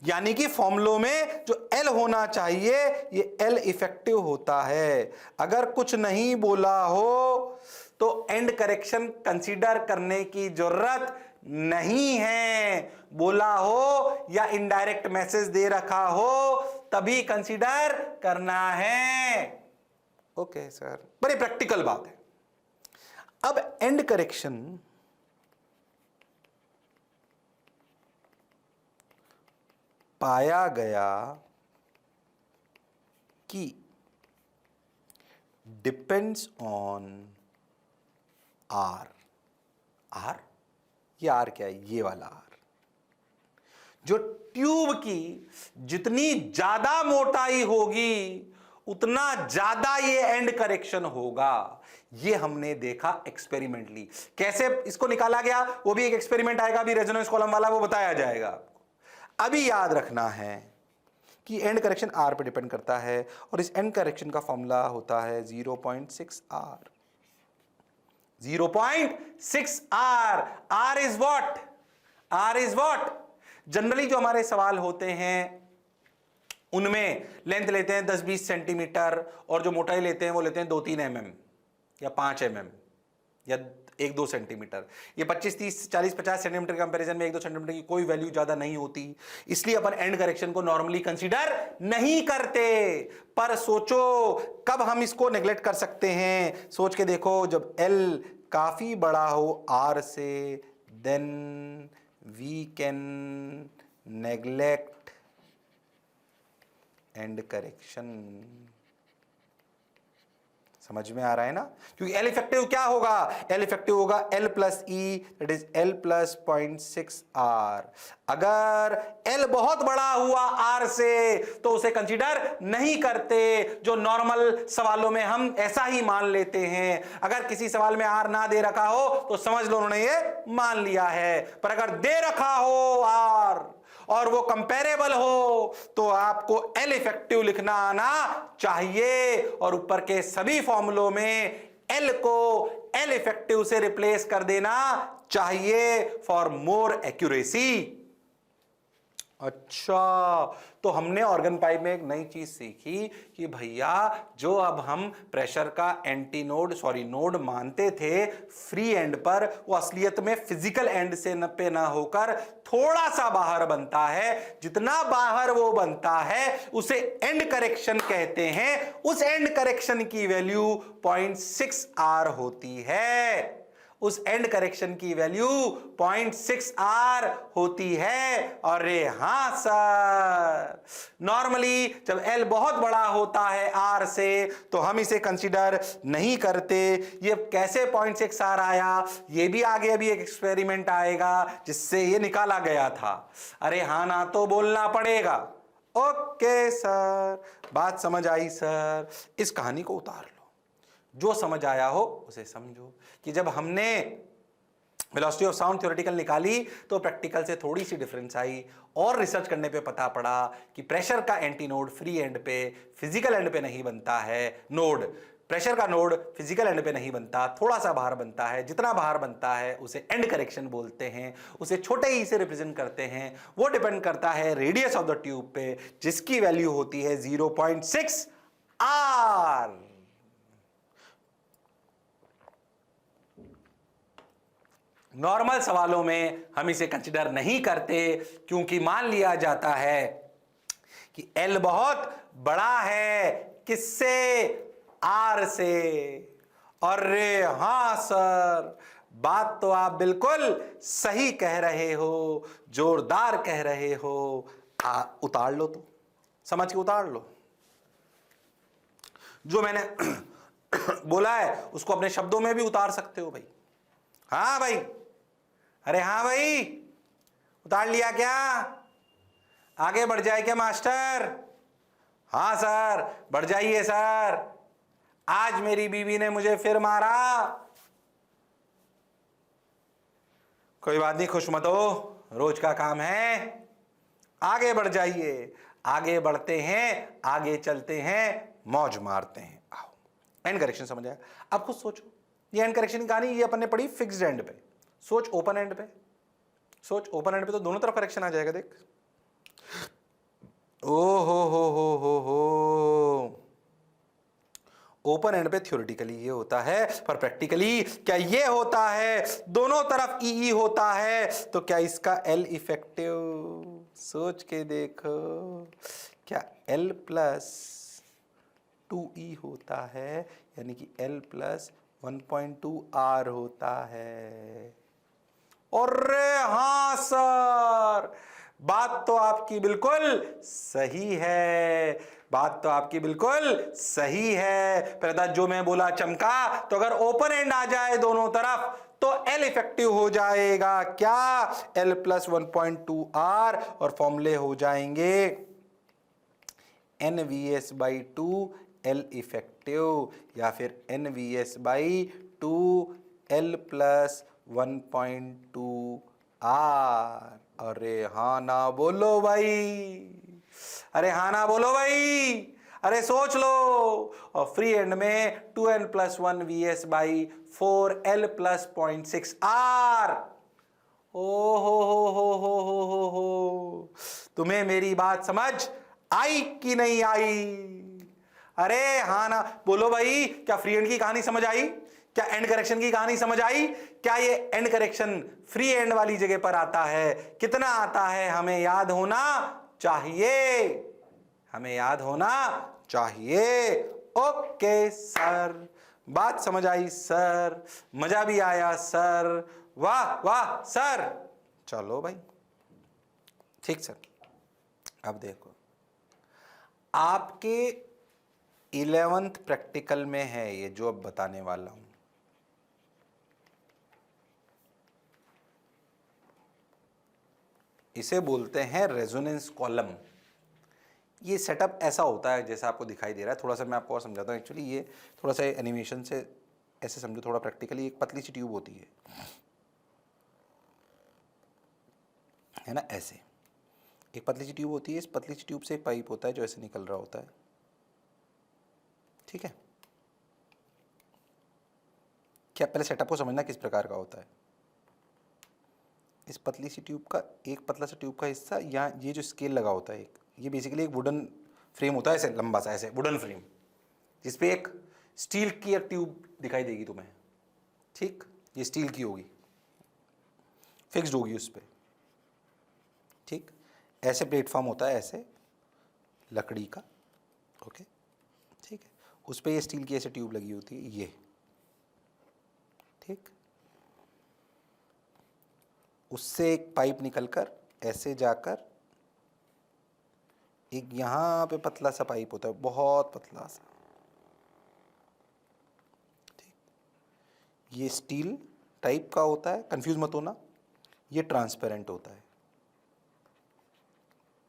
यानी कि फॉर्मूलों में जो एल होना चाहिए ये एल इफेक्टिव होता है। अगर कुछ नहीं बोला हो तो एंड करेक्शन कंसीडर करने की जरूरत नहीं है, बोला हो या इनडायरेक्ट मैसेज दे रखा हो तभी कंसीडर करना है। ओके सर, बड़ी प्रैक्टिकल बात है। अब एंड करेक्शन पाया गया कि डिपेंड्स ऑन आर। आर, ये आर क्या है? ये वाला आर। जो ट्यूब की जितनी ज्यादा मोटाई होगी उतना ज्यादा ये एंड करेक्शन होगा। ये हमने देखा एक्सपेरिमेंटली। कैसे इसको निकाला गया वो भी एक एक्सपेरिमेंट आएगा, अभी रेजोनेंस कॉलम वाला, वो बताया जाएगा आपको। अभी याद रखना है कि एंड करेक्शन आर पे डिपेंड करता है और इस एंड करेक्शन का फॉर्मूला होता है 0.6 R. 0.6 R. R is what? R is what? Generally जो हमारे सवाल होते हैं उनमें लेंथ लेते हैं 10-20 सेंटीमीटर और जो मोटाई लेते हैं वो लेते हैं 2-3 mm या 5 mm या 1-2 सेंटीमीटर। ये 25, 30, 40, 50 सेंटीमीटर के कंपैरिजन में 1-2 सेंटीमीटर की कोई वैल्यू ज्यादा नहीं होती, इसलिए अपन एंड करेक्शन को नॉर्मली कंसीडर नहीं करते। पर सोचो कब हम इसको नेग्लेक्ट कर सकते हैं, सोच के देखो। जब एल काफी बड़ा हो आर से, then we can neglect end correction. समझ में आ रहा है ना? क्योंकि एल इफेक्टिव क्या होगा? एल इफेक्टिव होगा L plus e, that is L plus 0.6 R. अगर एल बहुत बड़ा हुआ आर से तो उसे कंसीडर नहीं करते। जो नॉर्मल सवालों में हम ऐसा ही मान लेते हैं। अगर किसी सवाल में आर ना दे रखा हो तो समझ लो उन्होंने ये मान लिया है, पर अगर दे रखा हो आर और वो कंपेरेबल हो तो आपको एल इफेक्टिव लिखना आना चाहिए और ऊपर के सभी फॉर्मूलों में एल को एल इफेक्टिव से रिप्लेस कर देना चाहिए फॉर मोर एक्यूरेसी। अच्छा, तो हमने ऑर्गन पाइप में एक नई चीज सीखी कि भैया जो अब हम प्रेशर का नोड मानते थे फ्री एंड पर, वो असलियत में फिजिकल एंड से पे ना होकर थोड़ा सा बाहर बनता है। जितना बाहर वो बनता है उसे एंड करेक्शन कहते हैं। उस एंड करेक्शन की वैल्यू 0.6 आर होती है। उस एंड करेक्शन की वैल्यू 0.6 आर होती है। अरे हां सर, नॉर्मली जब एल बहुत बड़ा होता है आर से तो हम इसे कंसीडर नहीं करते। ये कैसे 0.6 आर आया, ये भी आगे अभी एक एक्सपेरिमेंट आएगा जिससे ये निकाला गया था। अरे हां ना तो बोलना पड़ेगा। ओके सर, बात समझ आई सर। इस कहानी को उतार लो, जो समझ आया हो उसे समझो कि जब हमने वेलोसिटी ऑफ साउंड थ्योरेटिकल निकाली तो प्रैक्टिकल से थोड़ी सी डिफरेंस आई, और रिसर्च करने पे पता पड़ा कि प्रेशर का एंटीनोड फ्री एंड पे, फिजिकल एंड पे नहीं बनता है। नोड, प्रेशर का नोड फिजिकल एंड पे नहीं बनता, थोड़ा सा बाहर बनता है। जितना बाहर बनता है उसे एंड करेक्शन बोलते हैं, उसे छोटे ई से रिप्रेजेंट करते हैं। वो डिपेंड करता है रेडियस ऑफ द ट्यूब पे, जिसकी वैल्यू होती है 0.6 आर। नॉर्मल सवालों में हम इसे कंसिडर नहीं करते, क्योंकि मान लिया जाता है कि एल बहुत बड़ा है। किससे? आर से। अरे हां सर, बात तो आप बिल्कुल सही कह रहे हो, जोरदार कह रहे हो। उतार लो, तो समझ के उतार लो। जो मैंने बोला है उसको अपने शब्दों में भी उतार सकते हो भाई। हाँ भाई, अरे हाँ भाई, उतार लिया क्या? आगे बढ़ जाए क्या मास्टर? हाँ सर, बढ़ जाइए सर। आज मेरी बीवी ने मुझे फिर मारा। कोई बात नहीं, खुश मत हो, रोज का काम है। आगे बढ़ जाइए, आगे बढ़ते हैं, आगे चलते हैं, मौज मारते हैं। आओ, एंड करेक्शन समझ आया? अब खुद सोचो, ये एंड करेक्शन की कहानी ये अपन ने पढ़ी फिक्स्ड एंड पे। सोच ओपन एंड पे, सोच ओपन एंड पे तो दोनों तरफ करेक्शन आ जाएगा। देख, ओ हो, ओपन एंड पे थ्योरेटिकली ये होता है, पर प्रैक्टिकली क्या ये होता है? दोनों तरफ ई होता है, तो क्या इसका एल इफेक्टिव? सोच के देखो, क्या एल प्लस 2E होता है, यानी कि एल प्लस 1.2 आर होता है? अरे हाँ सर, बात तो आपकी बिल्कुल सही है, बात तो आपकी बिल्कुल सही है। पहले जो मैं बोला चमका, तो अगर ओपन एंड आ जाए दोनों तरफ तो एल इफेक्टिव हो जाएगा। क्या? एल प्लस 1.2 आर, और फॉर्मूले हो जाएंगे NVS बाई 2 एल इफेक्टिव, या फिर NVS by 2 L plus 1.2 R. अरे हाँ ना बोलो भाई, अरे हाँ ना बोलो भाई, अरे सोच लो। और फ्री एंड में 2n plus 1 VS by 4l plus 0.6 R. ओ हो, तुम्हें मेरी बात समझ आई कि नहीं आई? अरे हाँ ना बोलो भाई। क्या फ्री एंड की कहानी समझ आई? क्या एंड करेक्शन की कहानी समझ आई? क्या ये एंड करेक्शन फ्री एंड वाली जगह पर आता है? कितना आता है हमें याद होना चाहिए, हमें याद होना चाहिए। ओके सर, बात समझ आई सर, मजा भी आया सर, वाह वाह सर। चलो भाई, ठीक सर। अब देखो, आपके 11th प्रैक्टिकल में है ये जो अब बताने वाला हूं। इसे बोलते हैं रेजोनेंस कॉलम। ये सेटअप ऐसा होता है जैसा आपको दिखाई दे रहा है। थोड़ा सा मैं आपको और समझाता हूँ। एक्चुअली ये थोड़ा सा एनिमेशन से ऐसे समझो, थोड़ा प्रैक्टिकली। एक पतली सी ट्यूब होती है ना, ऐसे एक पतली सी ट्यूब होती है। इस पतली सी ट्यूब से एक पाइप होता है जो ऐसे निकल रहा होता है, ठीक है। क्या पहले सेटअप को समझना किस प्रकार का होता है। इस पतली सी ट्यूब का एक पतला सा ट्यूब का हिस्सा, यहाँ ये जो स्केल लगा होता है, एक ये बेसिकली एक वुडन फ्रेम होता है, ऐसे लंबा सा, ऐसे वुडन फ्रेम, जिसपे एक स्टील की एक ट्यूब दिखाई देगी तुम्हें, ठीक। ये स्टील की होगी, फिक्स्ड होगी उस पर, ठीक। ऐसे प्लेटफॉर्म होता है, ऐसे लकड़ी का, ओके, ठीक है। उस पर ये स्टील की ऐसे ट्यूब लगी होती है, ये, ठीक। उससे एक पाइप निकलकर ऐसे जाकर एक यहाँ पे पतला सा पाइप होता है, बहुत पतला सा, ठीक। ये स्टील टाइप का होता है, कंफ्यूज मत होना। ये ट्रांसपेरेंट होता है,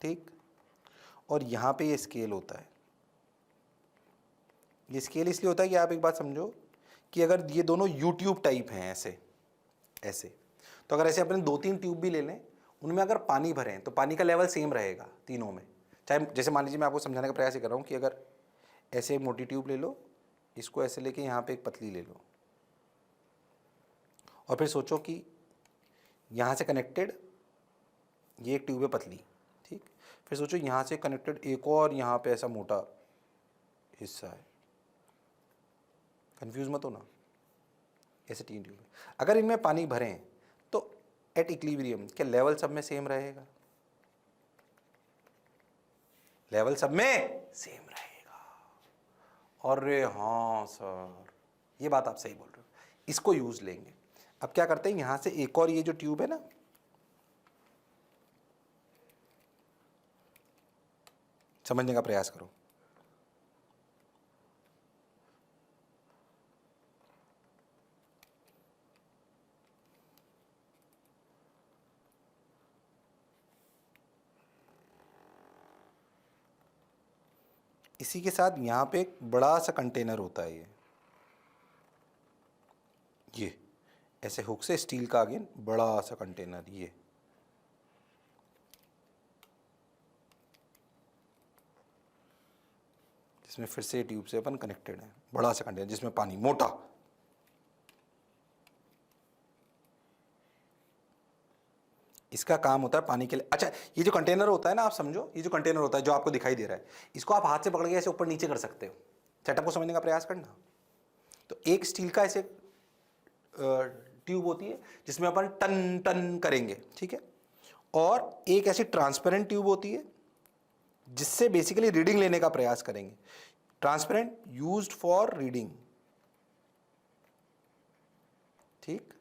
ठीक। और यहाँ पे ये स्केल होता है। ये स्केल इसलिए होता है कि आप एक बात समझो कि अगर ये दोनों यूट्यूब टाइप हैं, ऐसे ऐसे, तो अगर ऐसे अपने 2-3 ट्यूब भी ले लें, उनमें अगर पानी भरें तो पानी का लेवल सेम रहेगा तीनों में। चाहे जैसे मान लीजिए मैं आपको समझाने का प्रयास ही कर रहा हूँ कि अगर ऐसे एक मोटी ट्यूब ले लो, इसको ऐसे लेके यहाँ पे एक पतली ले लो, और फिर सोचो कि यहाँ से कनेक्टेड ये एक ट्यूब है पतली, ठीक, फिर सोचो यहाँ से कनेक्टेड एक और यहाँ पे ऐसा मोटा हिस्सा है। कंफ्यूज मत हो ना, ऐसे 3 ट्यूब है। अगर इनमें पानी भरें तो एट इक्विलिब्रियम क्या लेवल सब में सेम रहेगा? लेवल सब में सेम रहेगा। अरे हाँ सर, ये बात आप सही बोल रहे हो, इसको यूज लेंगे। अब क्या करते हैं, यहां से एक और ये जो ट्यूब है ना, समझने का प्रयास करो। इसी के साथ यहां पे एक बड़ा सा कंटेनर होता है, ये ऐसे हुक से स्टील का अगेन बड़ा सा कंटेनर, ये जिसमें फिर से ट्यूब से अपन कनेक्टेड है, बड़ा सा कंटेनर जिसमें पानी मोटा। इसका काम होता है पानी के लिए। अच्छा, ये जो कंटेनर होता है ना, आप समझो ये जो कंटेनर होता है जो आपको दिखाई दे रहा है, इसको आप हाथ से पकड़ के ऐसे ऊपर नीचे कर सकते हो। सेटअप को समझने का प्रयास करना। तो एक स्टील का ऐसे ट्यूब होती है जिसमें अपन टन टन करेंगे, ठीक है, और एक ऐसी ट्रांसपेरेंट ट्यूब होती है जिससे बेसिकली रीडिंग लेने का प्रयास करेंगे। ट्रांसपेरेंट यूज्ड फॉर रीडिंग, ठीक।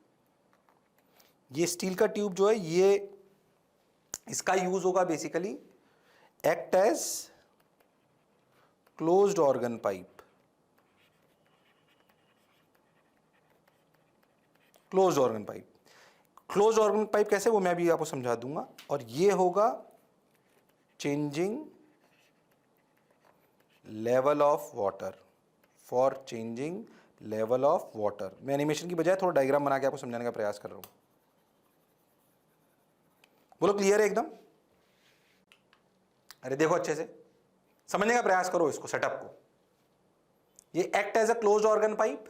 ये स्टील का ट्यूब जो है, ये इसका यूज होगा basically act as closed organ pipe. Closed organ pipe, closed organ pipe कैसे, वो मैं भी आपको समझा दूंगा। और ये होगा changing level of water, for changing level of water. मैं एनिमेशन की बजाय थोड़ा डायग्राम बना के आपको समझाने का प्रयास कर रहा हूं। बोलो क्लियर है एकदम? अरे देखो अच्छे से समझने का प्रयास करो इसको, सेटअप को। ये act as a closed organ pipe,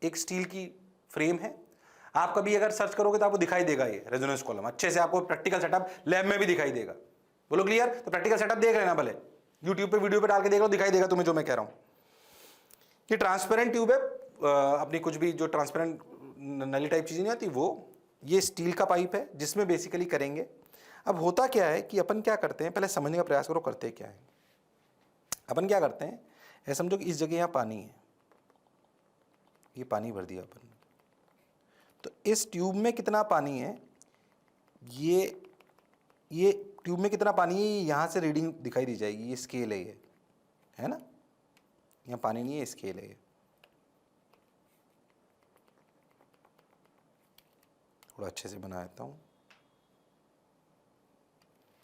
एक स्टील की फ्रेम है। आप कभी अगर सर्च करोगे तो आपको दिखाई देगा ये रेजोनेंस कॉलम, अच्छे से आपको प्रैक्टिकल सेटअप लैब में भी दिखाई देगा। बोलो क्लियर? तो प्रैक्टिकल सेटअप देख लेना, भले यूट्यूब पे वीडियो पे डाल के देख लो, दिखाई देगा तुम्हें जो मैं कह रहा हूं। ये ट्रांसपेरेंट ट्यूब है, अपनी कुछ भी जो ट्रांसपेरेंट नली टाइप चीजें नहीं आती वो, ये स्टील का पाइप है जिसमें बेसिकली करेंगे। अब होता क्या है कि अपन क्या करते हैं, पहले समझने का प्रयास करो करते क्या है। अपन क्या करते हैं, ऐसा समझो कि इस जगह यहाँ पानी है, ये पानी भर दिया अपन ने, तो इस ट्यूब में कितना पानी है, ये ट्यूब में कितना पानी है, यहाँ से रीडिंग दिखाई दी जाएगी। ये स्केल है, ये है ना, यहाँ पानी नहीं है, स्केल है। थोड़ा अच्छे से बना देता हूँ।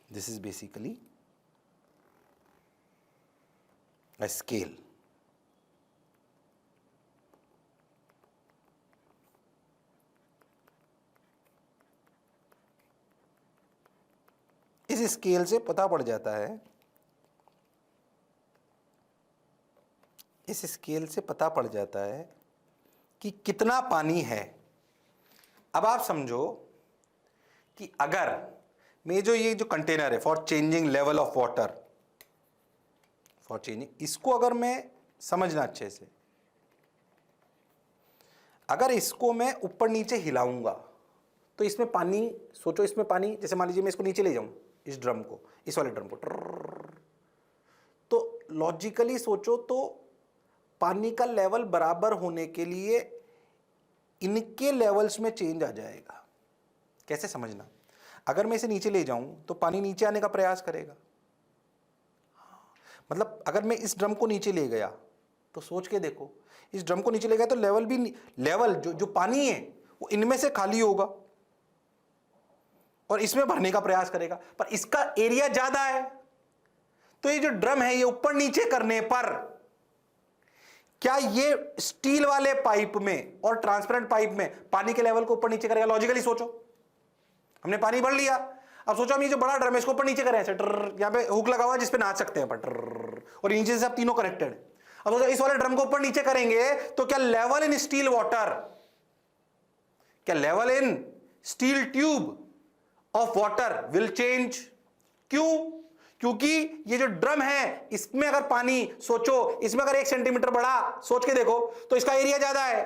This is basically a scale. इस स्केल से पता पड़ जाता है, इस स्केल से पता पड़ जाता है कि कितना पानी है। अब आप समझो कि अगर मैं जो ये जो कंटेनर है for changing level of water, for changing, इसको अगर मैं समझना अच्छे से, अगर इसको मैं ऊपर नीचे हिलाऊंगा तो इसमें पानी, सोचो इसमें पानी, जैसे मान लीजिए मैं इसको नीचे ले जाऊं, इस ड्रम को, इस वाले ड्रम को, तो लॉजिकली सोचो तो पानी का लेवल बराबर होने के लिए इनके लेवल्स में चेंज आ जाएगा। कैसे समझना, अगर मैं इसे नीचे ले जाऊं तो पानी नीचे आने का प्रयास करेगा। मतलब अगर मैं इस ड्रम को नीचे ले गया तो सोच के देखो, इस ड्रम को नीचे ले गया तो लेवल भी, लेवल जो पानी है वो इनमें से खाली होगा और इसमें भरने का प्रयास करेगा, पर इसका एरिया ज्यादा है, तो ये जो ड्रम है ये ऊपर नीचे करने पर क्या ये स्टील वाले पाइप में और ट्रांसपेरेंट पाइप में पानी के लेवल को ऊपर नीचे करेगा? लॉजिकली सोचो, हमने पानी भर लिया। अब सोचो हम ये जो बड़ा ड्रम है इसको ऊपर नीचे करें ऐसे, यहाँ पे हुक लगा हुआ है जिसपे नाच सकते हैं अपन, और नीचे से सब तीनों कनेक्टेड। अब सोचो इस वाले ड्रम को ऊपर नीचे करेंगे तो क्या लेवल इन स्टील वाटर, क्या level in steel tube of water will change. क्यों? क्योंकि ये जो ड्रम है इसमें अगर पानी, सोचो इसमें अगर 1 सेंटीमीटर बढ़ा, सोच के देखो, तो इसका एरिया ज्यादा है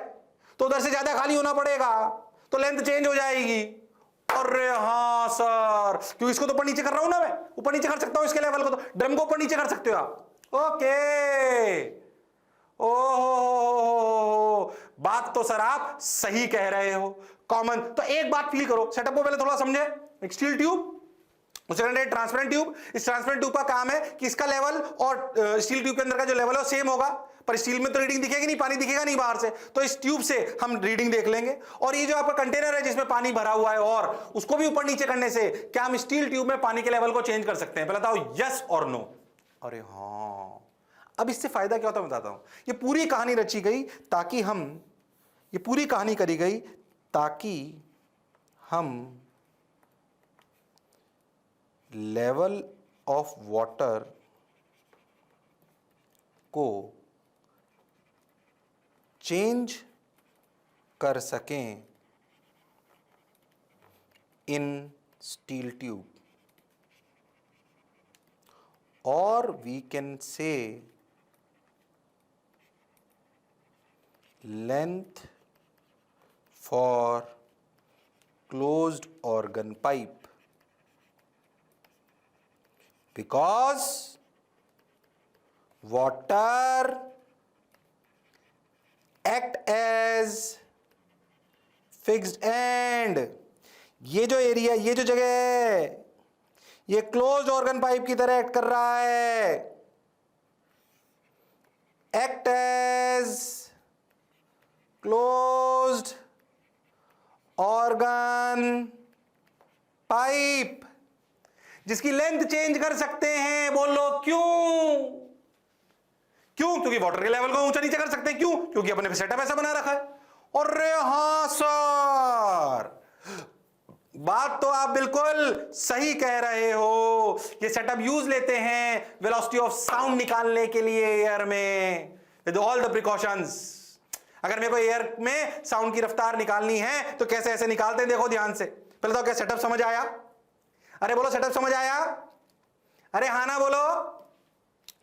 तो उधर से ज्यादा खाली होना पड़ेगा, तो लेंथ चेंज हो जाएगी। अरे हाँ सर, क्यों इसको तो ऊपर नीचे कर रहा हूं ना, मैं ऊपर नीचे कर सकता हूं इसके लेवल को, तो ड्रम को ऊपर नीचे कर सकते हो आप। ओके, ओह बात तो सर आप सही कह रहे हो। कॉमन, तो एक बात फील करो, सेटअप को पहले थोड़ा समझे। एक स्टील ट्यूब, उसके ट्रांसपेरेंट ट्यूब, इस ट्रांसपेरेंट ट्यूब का काम है कि इसका लेवल और स्टील ट्यूब के अंदर का जो लेवल है वो सेम होगा, पर स्टील में तो रीडिंग दिखेगी नहीं, पानी दिखेगा नहीं बाहर से, तो इस ट्यूब से हम रीडिंग देख लेंगे। और ये जो आपका कंटेनर है जिसमें पानी भरा हुआ है, और उसको भी ऊपर नीचे करने से क्या हम स्टील ट्यूब में पानी के लेवल को चेंज कर सकते हैं? पहले बताओ यस और नो। अरे हाँ, अब इससे फायदा क्या होता है बताता हूं। ये पूरी कहानी रची गई ताकि हम, ये पूरी कहानी करी गई ताकि हम लेवल ऑफ वाटर को चेंज कर सकें इन स्टील ट्यूब, और वी कैन से length for closed organ pipe because water act as fixed end। ये जो एरिया, ये जो जगह है, ये क्लोज्ड ऑर्गन पाइप की तरह एक्ट कर रहा है। Act as closed organ pipe, जिसकी लेंथ चेंज कर सकते हैं। बोलो क्यों? क्यों? क्योंकि वाटर के लेवल को ऊंचा नीचे कर सकते हैं। क्यों? क्योंकि अपने सेटअप ऐसा बना रखा है। अरे हाँ सर, बात तो आप बिल्कुल सही कह रहे हो। ये सेटअप यूज लेते हैं वेलोसिटी ऑफ साउंड निकालने के लिए एयर में, विद ऑल द प्रिकॉशंस। अगर मेरे को एयर में साउंड की रफ्तार निकालनी है तो कैसे ऐसे निकालते हैं, देखो ध्यान से। पहले तो क्या सेटअप समझ आया? अरे बोलो सेटअप समझ आया? अरे हाँ ना बोलो।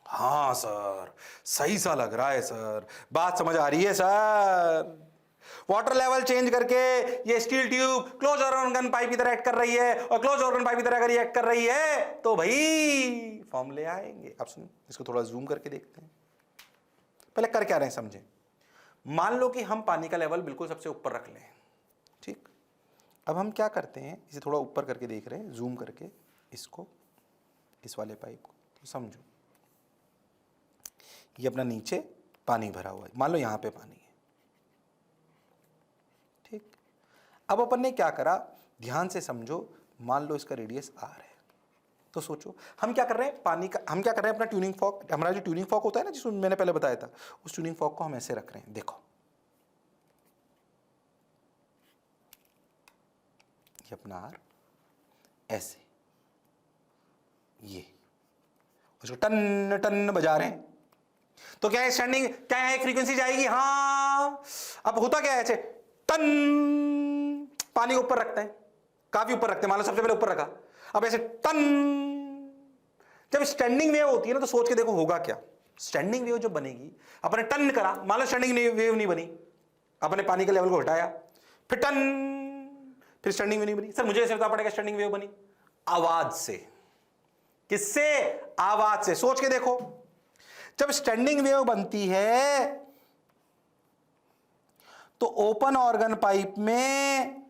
हाँ सर, सही सा लग रहा है सर, बात समझ आ रही है सर। वाटर लेवल चेंज करके ये steel tube close organ pipe की तरह एक्ट कर रही है, और क्लोज ऑर्गन पाइप की तरह अगर ये एक्ट कर रही है तो भाई फॉर्मूले आएंगे। अब सुनिए, इसको थोड़ा जूम करके देखते हैं। पहले कर क्या रहे हैं समझे। मान लो कि हम पानी का लेवल बिल्कुल सबसे ऊपर रख लें, ठीक। अब हम क्या करते हैं, इसे थोड़ा ऊपर करके देख रहे हैं, जूम करके इसको, इस वाले पाइप को, तो समझो ये अपना नीचे पानी भरा हुआ है, मान लो यहां पे पानी है, ठीक। अब अपन ने क्या करा, ध्यान से समझो। मान लो इसका रेडियस आर है, तो सोचो हम क्या कर रहे हैं, पानी का हम क्या कर रहे हैं, अपना ट्यूनिंग फॉर्क, हमारा जो ट्यूनिंग फॉर्क होता है ना, जिसको मैंने पहले बताया था, उस ट्यूनिंग फॉर्क को हम ऐसे रख रहे हैं। देखो ये अपना आर ऐसे, ये उसको टन टन बजा रहे हैं, तो क्या है स्टैंडिंग, क्या है फ्रीक्वेंसी जाएगी। हाँ, अब होता क्या है, ऐसे टन, पानी को ऊपर रखते हैं, काफी ऊपर रखते हैं, मान लो सबसे पहले ऊपर रखा, अब ऐसे टन। जब स्टैंडिंग वेव होती है ना, तो सोच के देखो होगा क्या। स्टैंडिंग वेव जब बनेगी, अपने टन करा, मान लो स्टैंडिंग वेव नहीं बनी, अपने पानी के लेवल को हटाया, फिर टन, फिर स्टैंडिंग वेव नहीं बनी। सर मुझे ऐसे बता पड़ेगा स्टैंडिंग वेव बनी, आवाज से। किससे? आवाज से। सोच के देखो, जब स्टैंडिंग वेव बनती है तो ओपन ऑर्गन पाइप में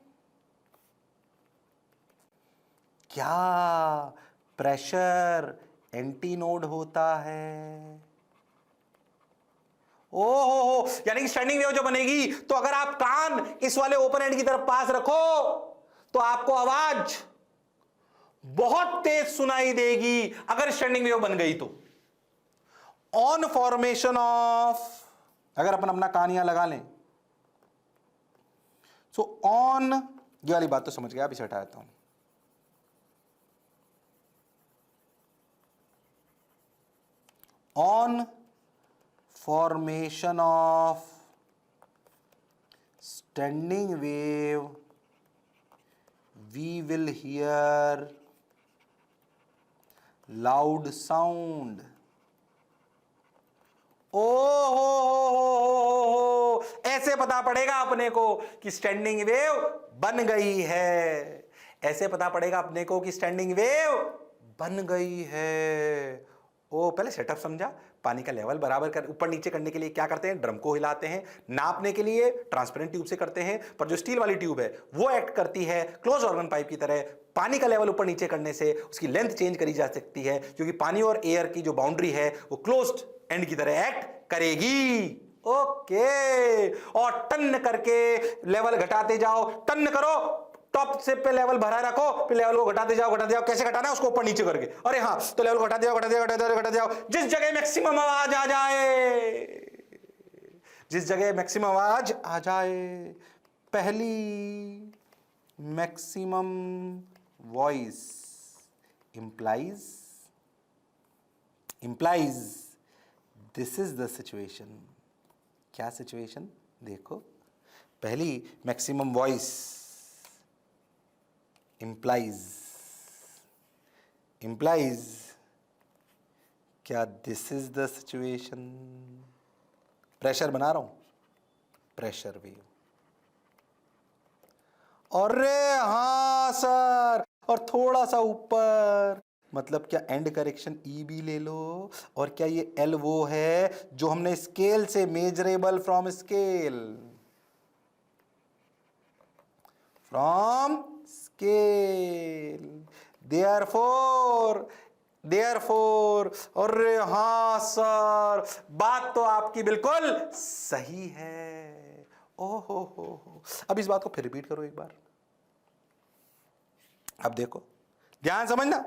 क्या प्रेशर एंटीनोड होता है। ओहो, यानी कि स्टैंडिंग वेव जो बनेगी, तो अगर आप कान इस वाले ओपन एंड की तरफ पास रखो तो आपको आवाज बहुत तेज सुनाई देगी, अगर स्टैंडिंग वेव बन गई तो। ऑन फॉर्मेशन ऑफ, अगर अपन अपना कान यहां लगा लें, सो ऑन, ये वाली बात तो समझ गया, अब इसे हटा देता हूं। On formation of standing wave we will hear loud sound. ओ हो, ऐसे पता पड़ेगा अपने को कि स्टैंडिंग वेव बन गई है, ऐसे पता पड़ेगा अपने को कि स्टैंडिंग वेव बन गई है। ओ पहले सेटअप समझा। पानी का लेवल बराबर कर ऊपर नीचे करने के लिए क्या करते हैं, ड्रम को हिलाते हैं। नापने के लिए ट्रांसपेरेंट ट्यूब से करते हैं, पर जो स्टील वाली ट्यूब है वो एक्ट करती है क्लोज ऑर्गन पाइप की तरह। पानी का लेवल ऊपर नीचे करने से उसकी लेंथ चेंज करी जा सकती है, क्योंकि पानी और एयर की जो बाउंड्री है वो क्लोज्ड एंड की तरह एक्ट करेगी। ओके, और टन करके लेवल घटाते जाओ, टन करो, टॉप से पे लेवल भरा रखो, फिर लेवल को घटाते जाओ। कैसे घटाना है उसको, ऊपर नीचे करके। अरे हाँ, तो लेवल को घटाते जाओ, जिस जगह मैक्सिमम आवाज आ जाए, जिस जगह मैक्सिमम आवाज आ जाए। पहली maximum voice implies this is the situation. क्या सिचुएशन देखो, पहली मैक्सिमम वॉइस implies क्या this is the situation. Pressure बना रहा हूं, प्रेशर वेव। अरे हाँ सर, और थोड़ा सा ऊपर, मतलब क्या एंड करेक्शन ई भी ले लो। और क्या ये एल वो है जो हमने स्केल से, मेजरेबल फ्रॉम स्केल, देयरफॉर। अरे हाँ सर, बात तो आपकी बिल्कुल सही है। ओहो हो, अब इस बात को फिर रिपीट करो एक बार। अब देखो, ध्यान समझना।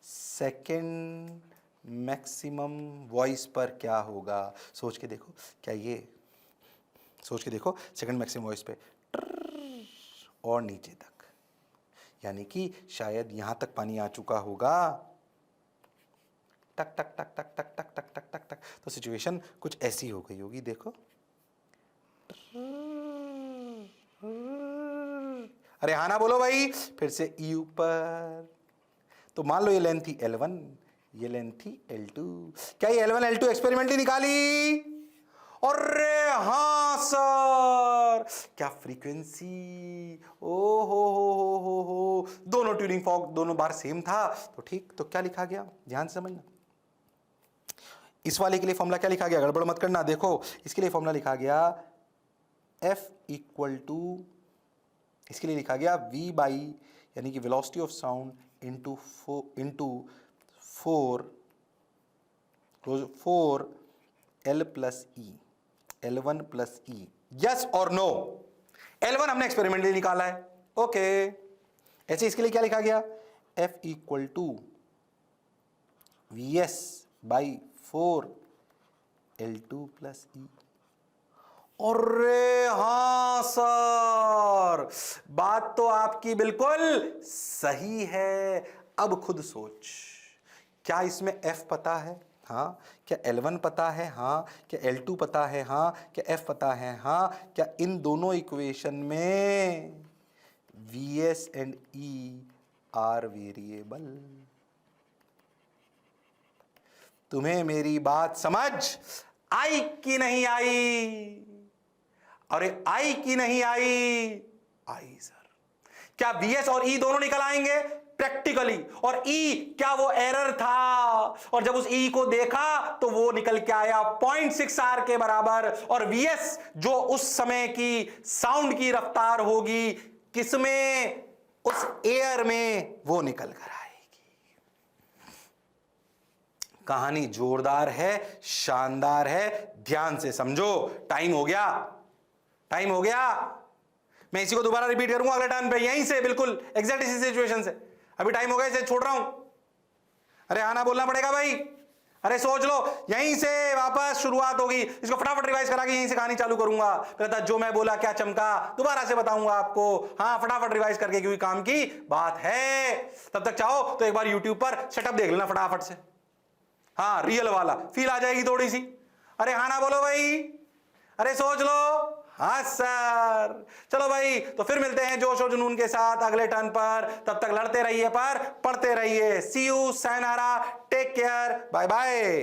सेकेंड मैक्सिमम वॉइस पर क्या होगा, सोच के देखो। क्या ये, सोच के देखो, सेकेंड मैक्सिमम वॉइस पे और नीचे तक, यानी कि शायद यहां तक पानी आ चुका होगा। टक टक टक टक टक टक टक टक टक टक। तो सिचुएशन कुछ ऐसी हो गई होगी, देखो। अरे हाँ ना बोलो भाई, फिर से ई ऊपर। तो मान लो ये लेंथ थी L1, ये लेंथ थी L2। क्या ये L1 L2 एक्सपेरिमेंटली निकाली? अरे हाँ सर, क्या फ्रीक्वेंसी, ओ हो, दोनों ट्यूनिंग फॉर्क दोनों बार सेम था, तो ठीक। तो क्या लिखा गया, ध्यान से समझना। इस वाले के लिए फॉर्मूला क्या लिखा गया, गड़बड़ मत करना। देखो, इसके लिए फॉर्मूला लिखा गया F इक्वल टू, इसके लिए लिखा गया V बाई, यानी कि velocity of sound into 4 L plus E, L1 plus E. Yes और नो? L1 हमने एक्सपेरिमेंटली निकाला है, ओके। ऐसे इसके लिए क्या लिखा गया, F equal to VS by 4 L2 plus E. अरे हाँ सर, बात तो आपकी बिल्कुल सही है। अब खुद सोच, क्या इसमें F पता है? हाँ। क्या L1 पता है? हाँ। क्या L2 पता है? हाँ। क्या F पता है? हाँ। क्या इन दोनों इक्वेशन में VS and E are variable? तुम्हें मेरी बात समझ आई कि नहीं आई? अरे आई कि नहीं आई? आई सर। क्या VS और E दोनों निकल आएंगे प्रैक्टिकली? और E क्या वो एरर था? और जब उस E को देखा तो वो निकल के आया 0.6 R के बराबर। और VS जो उस समय की साउंड की रफ्तार होगी, किसमें? उस एयर में, वो निकल कर आएगी। कहानी जोरदार है, शानदार है, ध्यान से समझो। टाइम हो गया, टाइम हो गया। मैं इसी को दोबारा रिपीट करूंगा अगले टाइम पे, यहीं से बिल्कुल एग्जैक्ट इसी सिचुएशन से। अभी टाइम हो गया, इसे छोड़ रहा हूं। अरे आना बोलना पड़ेगा भाई। अरे सोच लो, यहीं से वापस शुरुआत होगी। इसको फटाफट रिवाइज करा के यहीं से कहानी चालू करूंगा। कहता जो मैं बोला क्या चमका, दोबारा से बताऊंगा आपको। हाँ, फटाफट रिवाइज करके, क्योंकि काम की बात है। तब तक चाहो तो एक बार यूट्यूब पर सेटअप देख लेना फटाफट से। हाँ रियल वाला फील आ जाएगी थोड़ी सी। अरे हाँ ना बोलो भाई, अरे सोच लो। हाँ सर, चलो भाई तो फिर मिलते हैं जोश और जुनून के साथ अगले टर्न पर। तब तक लड़ते रहिए पर पढ़ते रहिए। See you, sayonara, take care, bye bye.